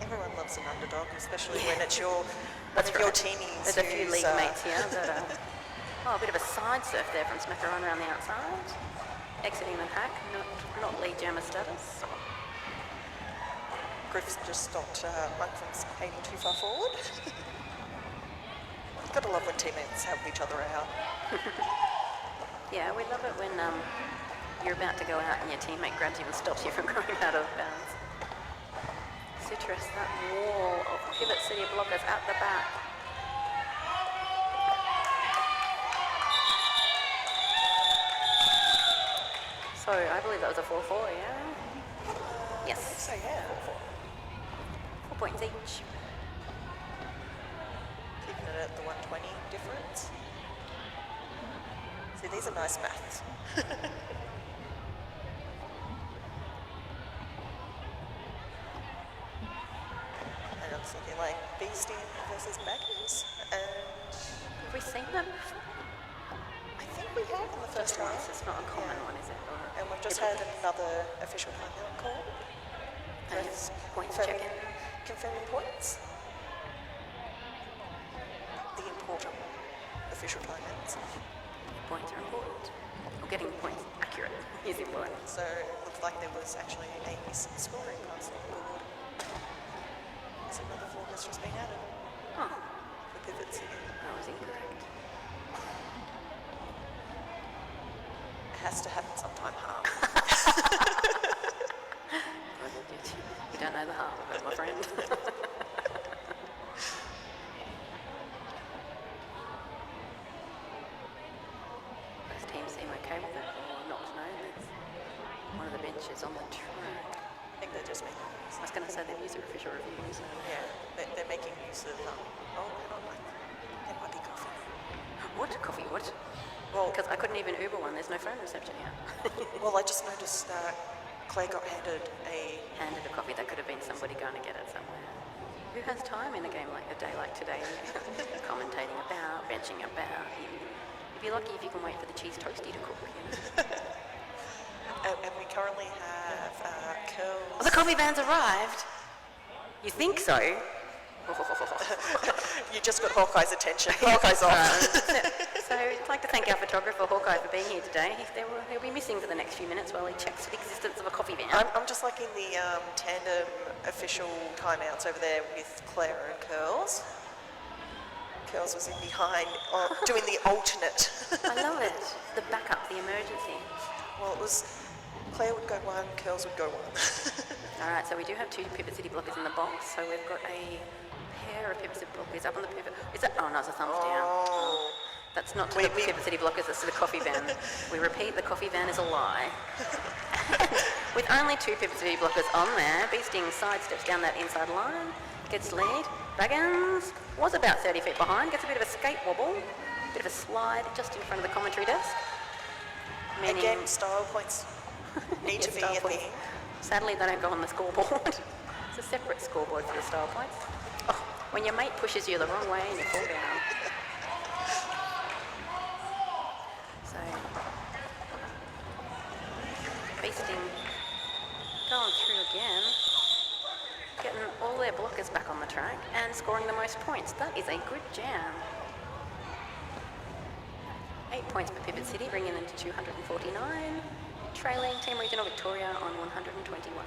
Everyone loves an underdog, especially when it's your one of your teamies.
There's a few
who's,
league mates here that a bit of a side surf there from Smackaron around the outside. Exiting the pack, not lead jammer status.
Griff's just stopped Monk from heading too far forward. Gotta love when teammates help each other out.
Yeah, we love it when you're about to go out and your teammate grabs you and stops you from going out of bounds. Citrus, that wall of Pivot City blockers at the back. So I believe that was a 4-4, yeah? Yes.
So yeah,
4 points each.
keeping it at the 120 difference. See, these are nice maths. And I'm thinking like Beastie versus Magnus, and
Have we seen that before?
I think we have in the first round.
It's not a common one, is it? Or
And we've just had another official timeout call.
Yes, points
confirming,
check-in.
confirming points. The important official timeouts.
Points are important. Or getting points accurate is important.
So it looked like there was actually a missing scoring pass on the board. So another 4 has just been added
Oh,
for Pivot City.
that was incorrect.
It has to happen sometime, huh?
You don't know the half of it, my friend. Those teams seem okay with it, or not to know. There's one of the benches on the track.
I think they're just making use.
I was going to say they've used their official reviews.
Yeah, they're making use of, oh, hang on, like, there might be coffee.
What? Coffee, what?
Well,
Because I couldn't even Uber one, there's no phone reception here.
well, I just noticed that Claire got handed a,
Handed a coffee, that could have been somebody going to get it somewhere. Who has time in a game like a day like today? Commentating about, benching about. You'd be lucky if you can wait for the cheese toasty to cook, you know.
and we currently have Curls.
Oh, the coffee van's arrived. You think so?
You just got Hawkeye's attention. Hawkeye's off.
So I'd like to thank our photographer Hawkeye for being here today. He'll be missing for the next few minutes while he checks for the existence of a coffee van.
I'm just liking the tandem official timeouts over there with Claire and Curls. Curls was in behind, doing the alternate.
I love it. The backup, the emergency.
Well, it was Claire would go 1, Curls would go 1.
All right, so we do have 2 Pivot City blockers in the box. So we've got a pair of Pivot City blockers up on the pivot. Is that? Oh no, it's a thumbs down.
Oh.
That's not to the Pivot City blockers, it's to the coffee van. We repeat, the coffee van is a lie. With only 2 Pivot City blockers on there, Beasting sidesteps down that inside line, gets lead. Baggins was about 30 feet behind, gets a bit of a skate wobble, bit of a slide just in front of the commentary desk. Meaning
Again, style points need to be
style
a
points.
thing.
Sadly, they don't go on the scoreboard. It's a separate scoreboard for the style points. Oh, when your mate pushes you the wrong way and you fall down. So, Beasting going through again, getting all their blockers back on the track and scoring the most points. That is a good jam. 8 points for Pivot City, bringing them to 249. Trailing Team Regional Victoria on 121.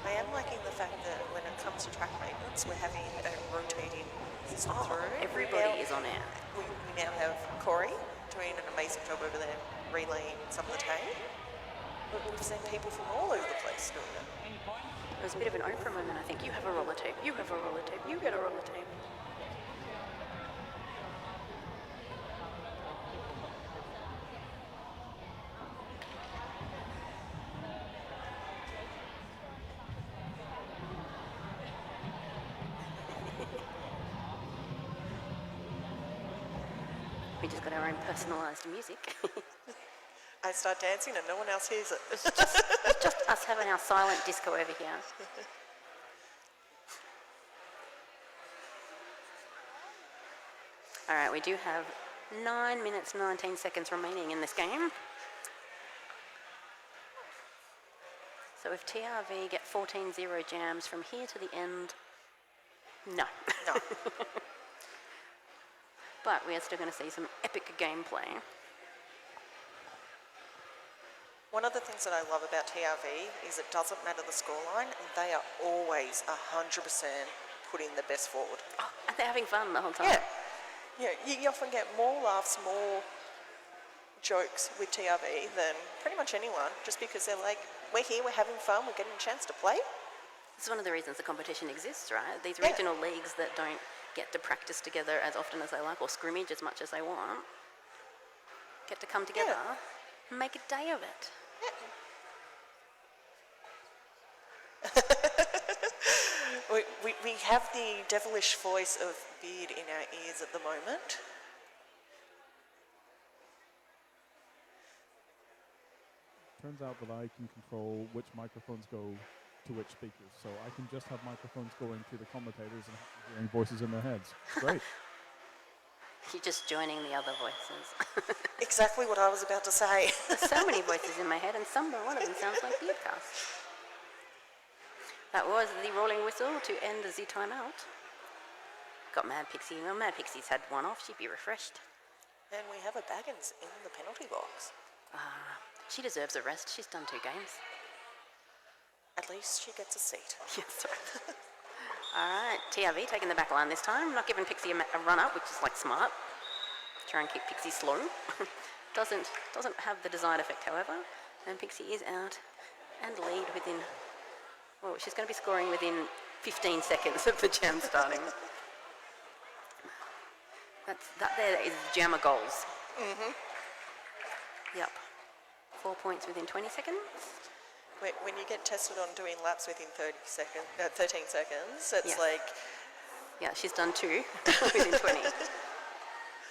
I am liking the fact that when it comes to track maintenance, we're having a rotating system through.
Everybody is on air.
We now have Corey doing an amazing job over there relaying some of the tape. But we've seen people from all over the place doing it.
It was a bit of an Oprah moment, I think. You have a roller tape, you have a roller tape, you get a roller tape. We just got our own personalised music.
I start dancing and no one else hears it.
It's just us having our silent disco over here. All right, we do have 9 minutes, 19 seconds remaining in this game. So if TRV get 14-0 jams from here to the end, no.
No.
But we are still going to see some epic gameplay.
One of the things that I love about TRV is it doesn't matter the scoreline, they are always 100% putting their best forward.
Oh, and they're having fun the whole time.
Yeah. Yeah, you often get more laughs, more jokes with TRV than pretty much anyone, just because they're like, we're here, we're having fun, we're getting a chance to play.
It's one of the reasons the competition exists, right? These
Yeah.
regional leagues that don't get to practice together as often as they like, or scrimmage as much as they want, get to come together and make a day of it.
We have the devilish voice of Beard in our ears at the moment.
Turns out that I can control which microphones go to which speakers, so I can just have microphones going to the commentators and hearing voices in their heads. Great.
You're just joining the other voices.
Exactly what I was about to say.
There's so many voices in my head, and one of them sounds like Beardcast. That was the rolling whistle to end the timeout. Got Mad Pixie. Well, Mad Pixie's had one off. She'd be refreshed.
And we have a Baggins in the penalty box.
She deserves a rest. She's done 2 games.
At least she gets a seat.
Yes, right. All right, TRV taking the back line this time. Not giving Pixie a run up, which is like smart. Try and keep Pixie slow. doesn't have the desired effect, however. And Pixie is out and lead within. Well, she's going to be scoring within 15 seconds of the jam starting. That there is jammer goals. Yep. 4 points within 20 seconds.
When you get tested on doing laps within 13 seconds, it's
Yes.
like,
Yeah, she's done 2 within 20.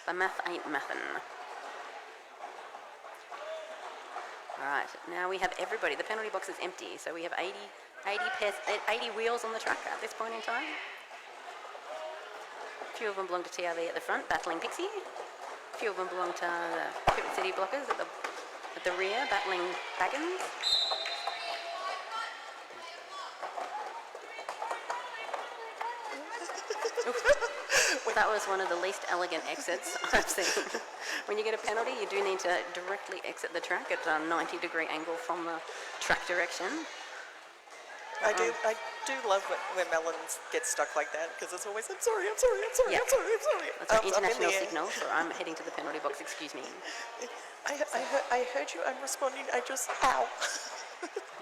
The math ain't mathin'. All right, now we have everybody. The penalty box is empty, so we have 80 wheels on the track at this point in time. A few of them belong to TRV at the front, battling Pixie. A few of them belong to the Pivot City blockers at the rear, battling Baggins. That was one of the least elegant exits I've seen. When you get a penalty, you do need to directly exit the track at a 90-degree angle from the track direction.
I do love when Melons get stuck like that, because it's always, I'm sorry.
That's
Up
our
in
international
the air.
signal, so I'm heading to the penalty box, excuse me.
I heard you, I'm responding, ow.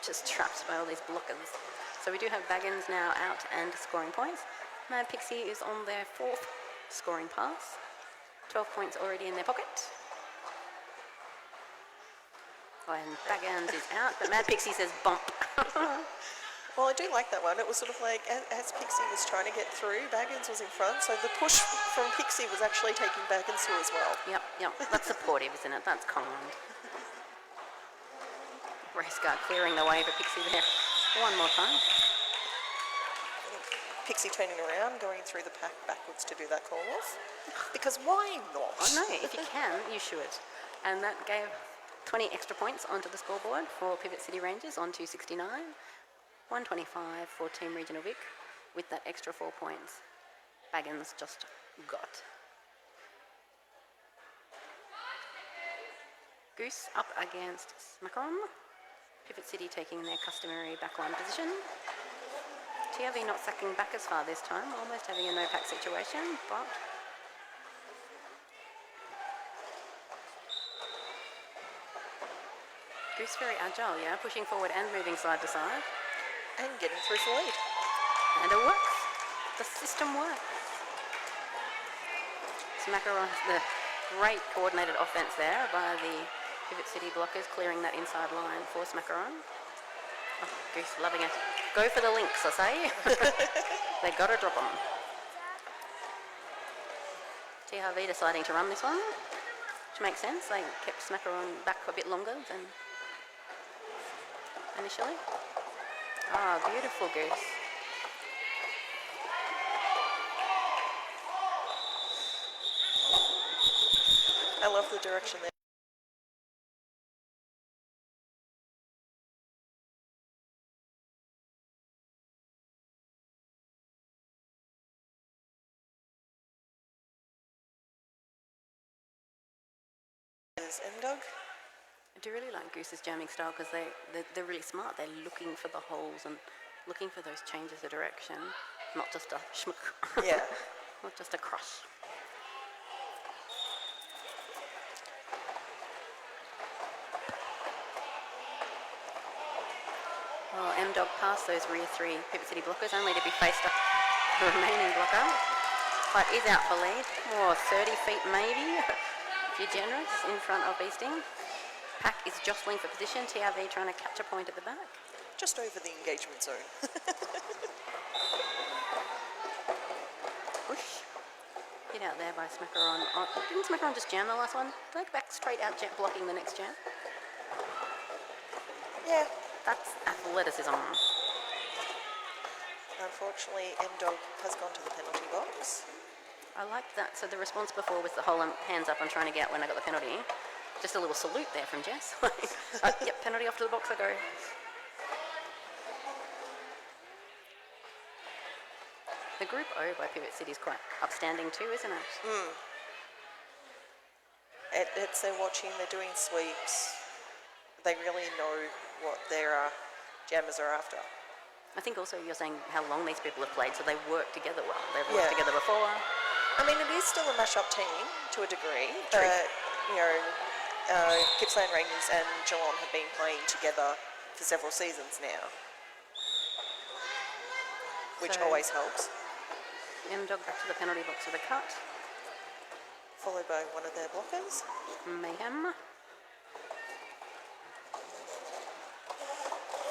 Just trapped by all these blockers. So we do have Baggins now out and scoring points. Mad Pixie is on their 4th scoring pass. 12 points already in their pocket. And Baggins is out, but Mad Pixie says bump.
Well, I do like that one. It was sort of like, as Pixie was trying to get through, Baggins was in front, so the push from Pixie was actually taking Baggins through as well.
Yep. That's supportive, isn't it? That's kind. Race car clearing the way for Pixie there. One more time.
Pixie turning around, going through the pack backwards to do that call off. Because why not?
Oh no, if you can, you should. And that gave 20 extra points onto the scoreboard for Pivot City Rangers on 269. 125 for Team Regional Vic with that extra 4 points Baggins just got. Goose up against Smackaron. Pivot City taking their customary backline position. TRV not sacking back as far this time, almost having a no-pack situation, but Goose very agile, yeah, pushing forward and moving side to side.
And getting through for lead.
And it works. The system works. Smackaron, the great coordinated offense there by the Pivot City blockers, clearing that inside line for Smackaron. Oh, Goose loving it. Go for the links, I say. They got to drop them. TRV deciding to run this one, which makes sense. They kept Smackaron back a bit longer than initially. Ah, beautiful goose.
I love the direction there. Is M-Dog?
I do really like Goose's jamming style because they're really smart. They're looking for the holes and looking for those changes of direction, not just a schmuck.
Yeah.
Not just a crush. Well, M-Dog passed those rear three Pivot City blockers, only to be faced up the remaining blocker. But is out for lead. 30 feet maybe, if you're generous, in front of Beasting. Pack is jostling for position. TRV trying to catch a point at the back.
Just over the engagement zone.
Push. Hit out there by Smackaron. Oh, didn't Smackaron just jam the last one? Did they go back straight out blocking the next jam?
Yeah.
That's athleticism.
Unfortunately, M-Dog has gone to the penalty box.
I liked that. So the response before was the whole hands up, I'm trying to get out when I got the penalty. Just a little salute there from Jess. Yep, penalty off to the box I go. The Group O by Pivot City is quite upstanding too, isn't it?
It's they're watching, they're doing sweeps. They really know what their jammers are after.
I think also you're saying how long these people have played, so they work together well. They've
Yeah.
worked together before.
I mean, it is still a mash-up team to a degree, but, you know, Gippsland Rangers and Geelong have been playing together for several seasons now, which
So-
always helps,
M-Dog back to the penalty box with a cut.
followed by one of their blockers.
Mayhem.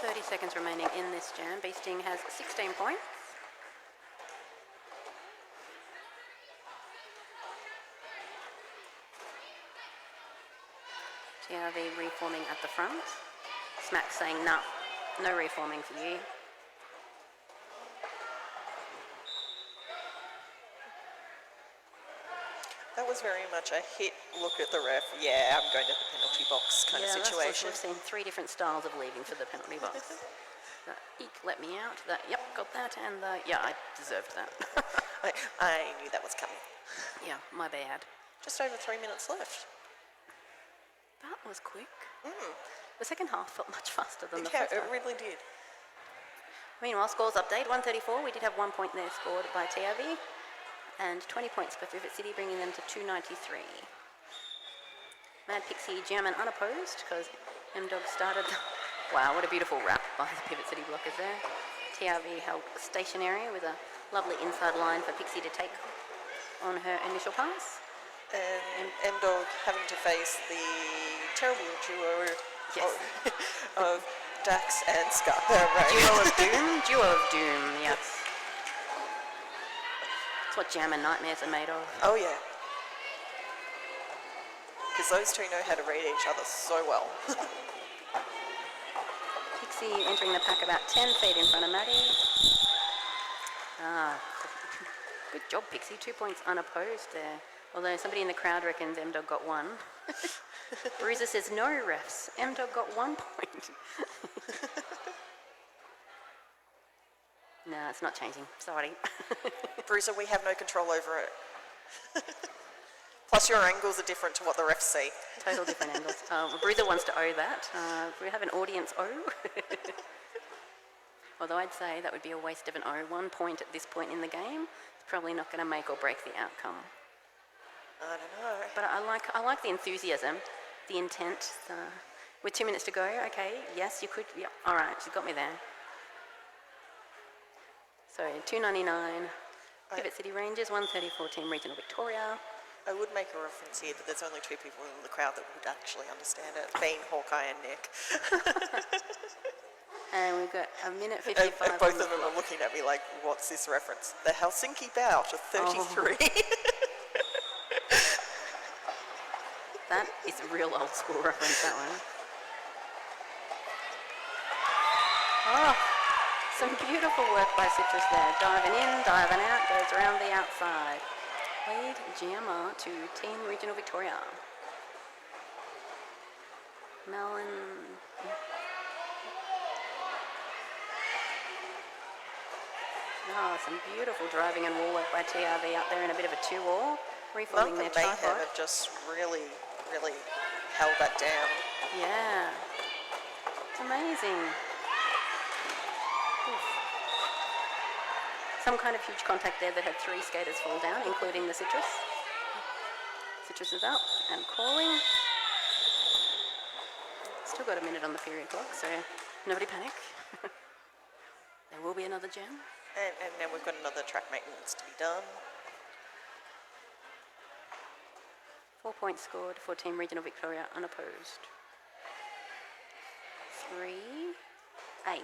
30 seconds remaining in this jam. Beasting has 16 points. TRV reforming at the front. Smack saying, no, no reforming for you.
That was very much a hit, look at the ref, yeah, I'm going to the penalty box kind of
That's what
situation.
we've seen 3 different styles of leaving for the penalty box. The eek, let me out. The yep, got that. And the yeah, I deserved that.
I knew that was coming.
Yeah, my bad.
Just over 3 minutes left.
That was quick. The second half felt much faster than the
Yeah,
first
it
half.
really did.
Meanwhile, scores update, 134. We did have 1 point there scored by TRV. And 20 points for Pivot City, bringing them to 293. Mad Pixie jamming unopposed because M-Dog started. Wow, what a beautiful wrap by the Pivot City blockers there. TRV held stationary with a lovely inside line for Pixie to take on her initial pass.
And M-Dog having to face the terrible duo
Yes.
of Dax and Scar. Right.
Duo of Doom? Duo of Doom, yes. That's what Jam and Nightmares are made of.
Oh, yeah. Because those two know how to read each other so well.
Pixie entering the pack about 10 feet in front of Maddie. Good job, Pixie. 2 points unopposed there. Although somebody in the crowd reckons M-Dog got 1. Bruiser says, no refs. M-Dog got 1 point. No, it's not changing. Sorry.
Bruiser, we have no control over it. Plus your angles are different to what the refs see.
Total different angles. Bruiser wants to owe that. We have an audience O. Although I'd say that would be a waste of an O. 1 point at this point in the game. It's probably not going to make or break the outcome.
I don't know.
But I like the enthusiasm, the intent. With 2 minutes to go, okay, yes, you could. Yeah, all right, you got me there. So 299, Pivot City Rangers, 134 Team Regional Victoria.
I would make a reference here that there's only 2 people in the crowd that would actually understand it, being Hawkeye and Nick.
And we've got a minute
And
55.
both of them are looking at me like, what's this reference? The Helsinki bout of 33.
That is a real old school reference, that one. Oh, some beautiful work by Citrus there. Diving in, diving out, goes around the outside. Lead GMR to Team Regional Victoria. Melon. Oh, some beautiful driving and wall work by TRV up there in a bit of a two-wall. Reforming their
Monk and Mayhem
tripod.
have just really, really held that down.
Yeah. It's amazing. Oof. Some kind of huge contact there that had 3 skaters fall down, including the Citrus. Citrus is up and calling. Still got a minute on the period clock, so nobody panic. There will be another jam.
And then we've got another track maintenance to be done.
4 points scored for Team Regional Victoria unopposed. 3-8.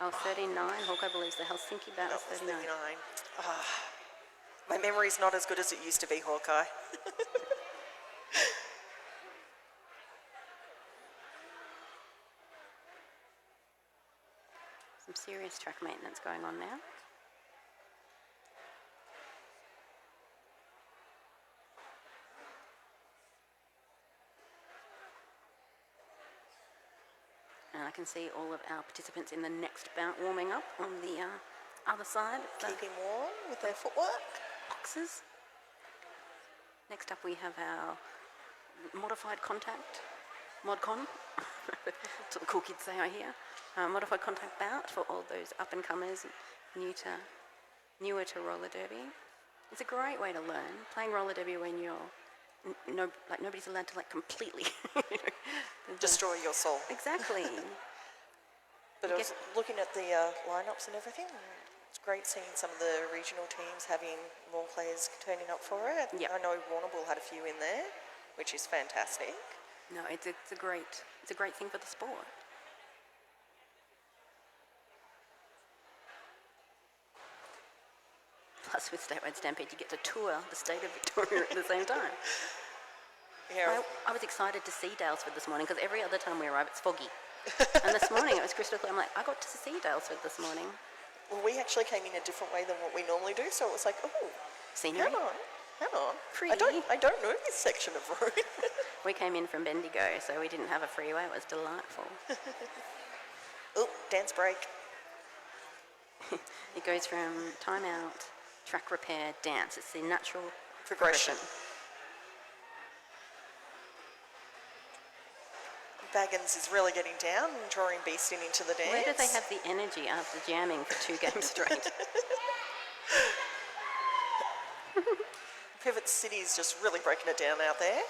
Oh, 39. Hawkeye believes the Helsinki bout is
That was
39.
39. My memory's not as good as it used to be, Hawkeye.
Some serious track maintenance going on now. And I can see all of our participants in the next bout warming up on the other side of the
Keeping warm with their footwork.
boxes. Next up we have our modified contact, ModCon. That's what the cool kids say I hear. Modified contact bout for all those up-and-comers newer to roller derby. It's a great way to learn. Playing roller derby when you're nobody's allowed to completely
Destroy your soul.
Exactly.
But I was looking at the lineups and everything. It's great seeing some of the regional teams having more players turning up for it.
Yep.
I know Warrnambool had a few in there, which is fantastic.
No, it's a great thing for the sport. Plus, with Statewide Stampede, you get to tour the state of Victoria at the same time.
Yeah,
I was excited to see Dalesford this morning because every other time we arrive, it's foggy. And this morning it was crystal clear. I'm like, I got to see Dalesford this morning.
well, we actually came in a different way than what we normally do, so it was like, oh,
Scenery.
hang on.
Pretty.
I don't know this section of road.
We came in from Bendigo, so we didn't have a freeway. It was delightful.
Oh, dance break.
It goes from timeout, track repair, dance. It's the natural
Progression. Baggins is really getting down and drawing Beeston into the dance.
Where do they have the energy after jamming for 2 games straight?
Pivot City's just really breaking it down out there.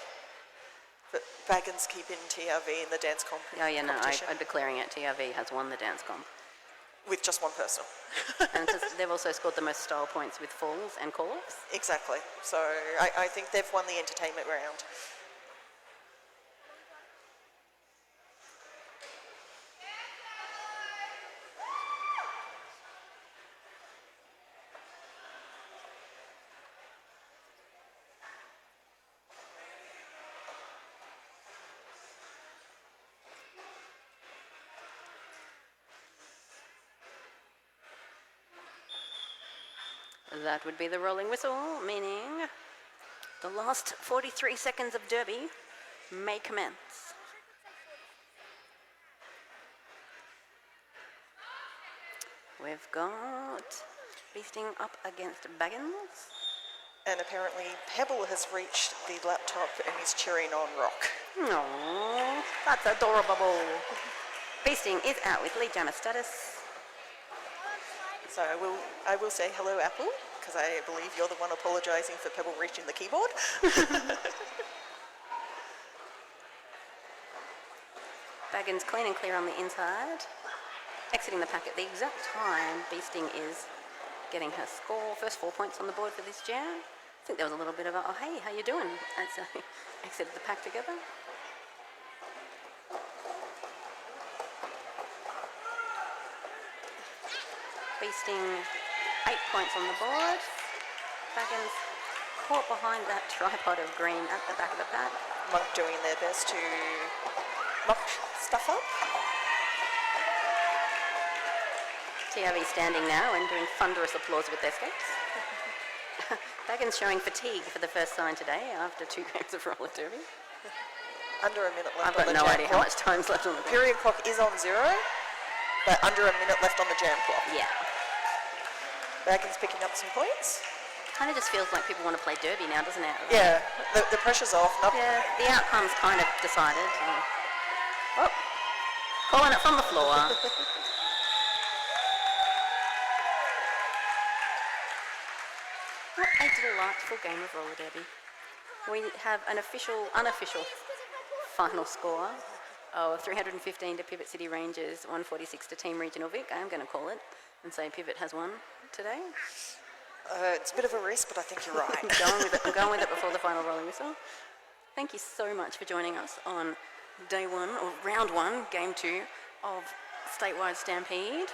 But Baggins keeping TRV in the dance
Oh yeah, no,
competition
I'm declaring it. TRV has won the dance comp.
with just one person.
And because they've also scored the most style points with falls and call-offs.
Exactly. So I think they've won the entertainment round.
That would be the rolling whistle, meaning the last 43 seconds of Derby may commence. We've got Beasting up against Baggins.
And apparently Pebble has reached the laptop and is cheering on Rock.
Aww, that's adorable. Beasting is out with lead jammer status.
So I will say hello, Apple, because I believe you're the one apologising for Pebble reaching the keyboard.
Baggins clean and clear on the inside. Exiting the pack at the exact time Beasting is getting her score. First 4 points on the board for this jam. I think there was a little bit of a, oh hey, how you doing? As they exited the pack together. Beasting 8 points on the board. Baggins caught behind that tripod of green at the back of the pack.
Monk doing their best to muck stuff up.
TRV standing now and doing thunderous applause with their skates. Baggins showing fatigue for the first sign today after 2 games of roller derby.
Under a minute left
I've
on
got
the
no
jam
idea
clock.
how much time's left on the clock.
Period clock is on 0, but under a minute left on the jam clock.
Yeah.
Baggins picking up some points.
Kind of just feels like people want to play derby now, doesn't it?
Yeah, the pressure's off.
Yeah, the outcome's kind of decided. Oh, calling it from the floor. What a delightful game of roller derby. We have an unofficial final score of 315 to Pivot City Rangers, 146 to Team Regional Vic. I'm going to call it and say Pivot has won today.
It's a bit of a risk, but I think you're right.
I'm going with it before the final rolling whistle. Thank you so much for joining us on day 1, or round 1, game 2 of Statewide Stampede,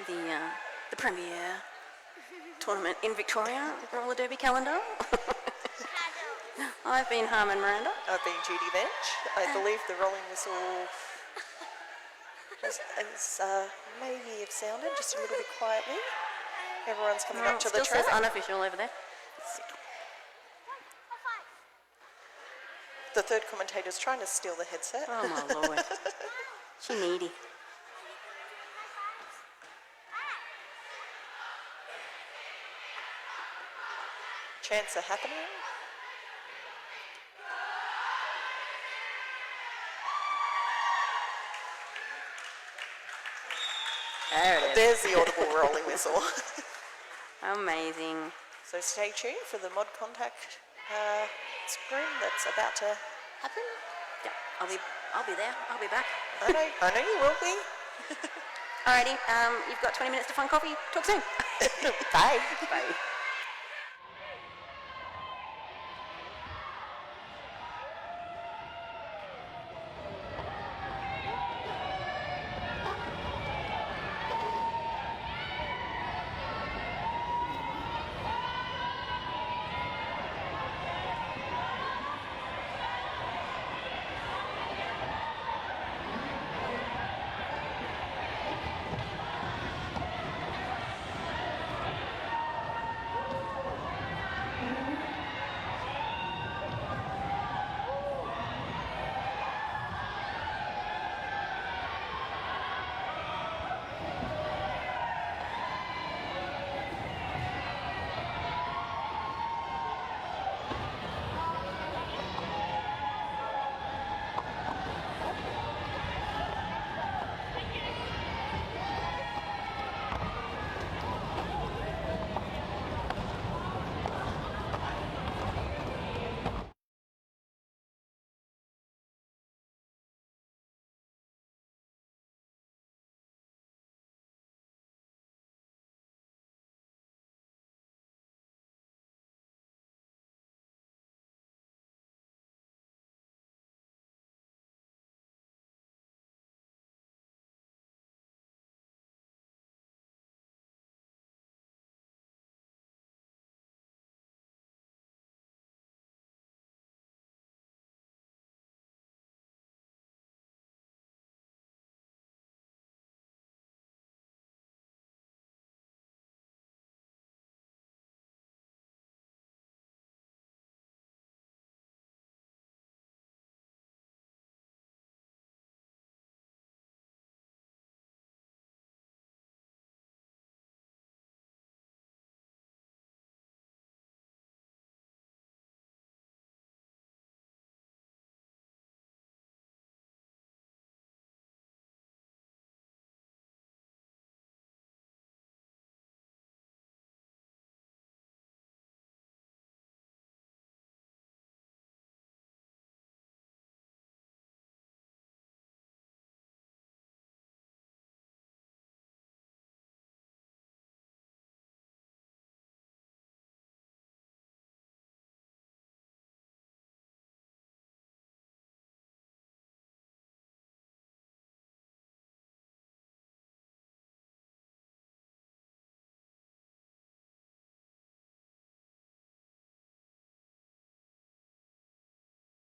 the premier tournament in Victoria roller derby calendar. I've been Harmon Miranda.
I've been Judy Bench. I believe the rolling whistle has maybe have sounded just a little bit quietly. Everyone's coming up to the
Still says
track.
unofficial over there.
The third commentator's trying to steal the headset.
Oh my lord. She needy.
Chants are happening.
There it is.
There's the audible rolling whistle.
Amazing.
So stay tuned for the mod contact screen that's about to happen.
Yeah, I'll be there. I'll be back.
I know you will be.
Alrighty, you've got 20 minutes to find coffee. Talk soon.
Bye.
Bye.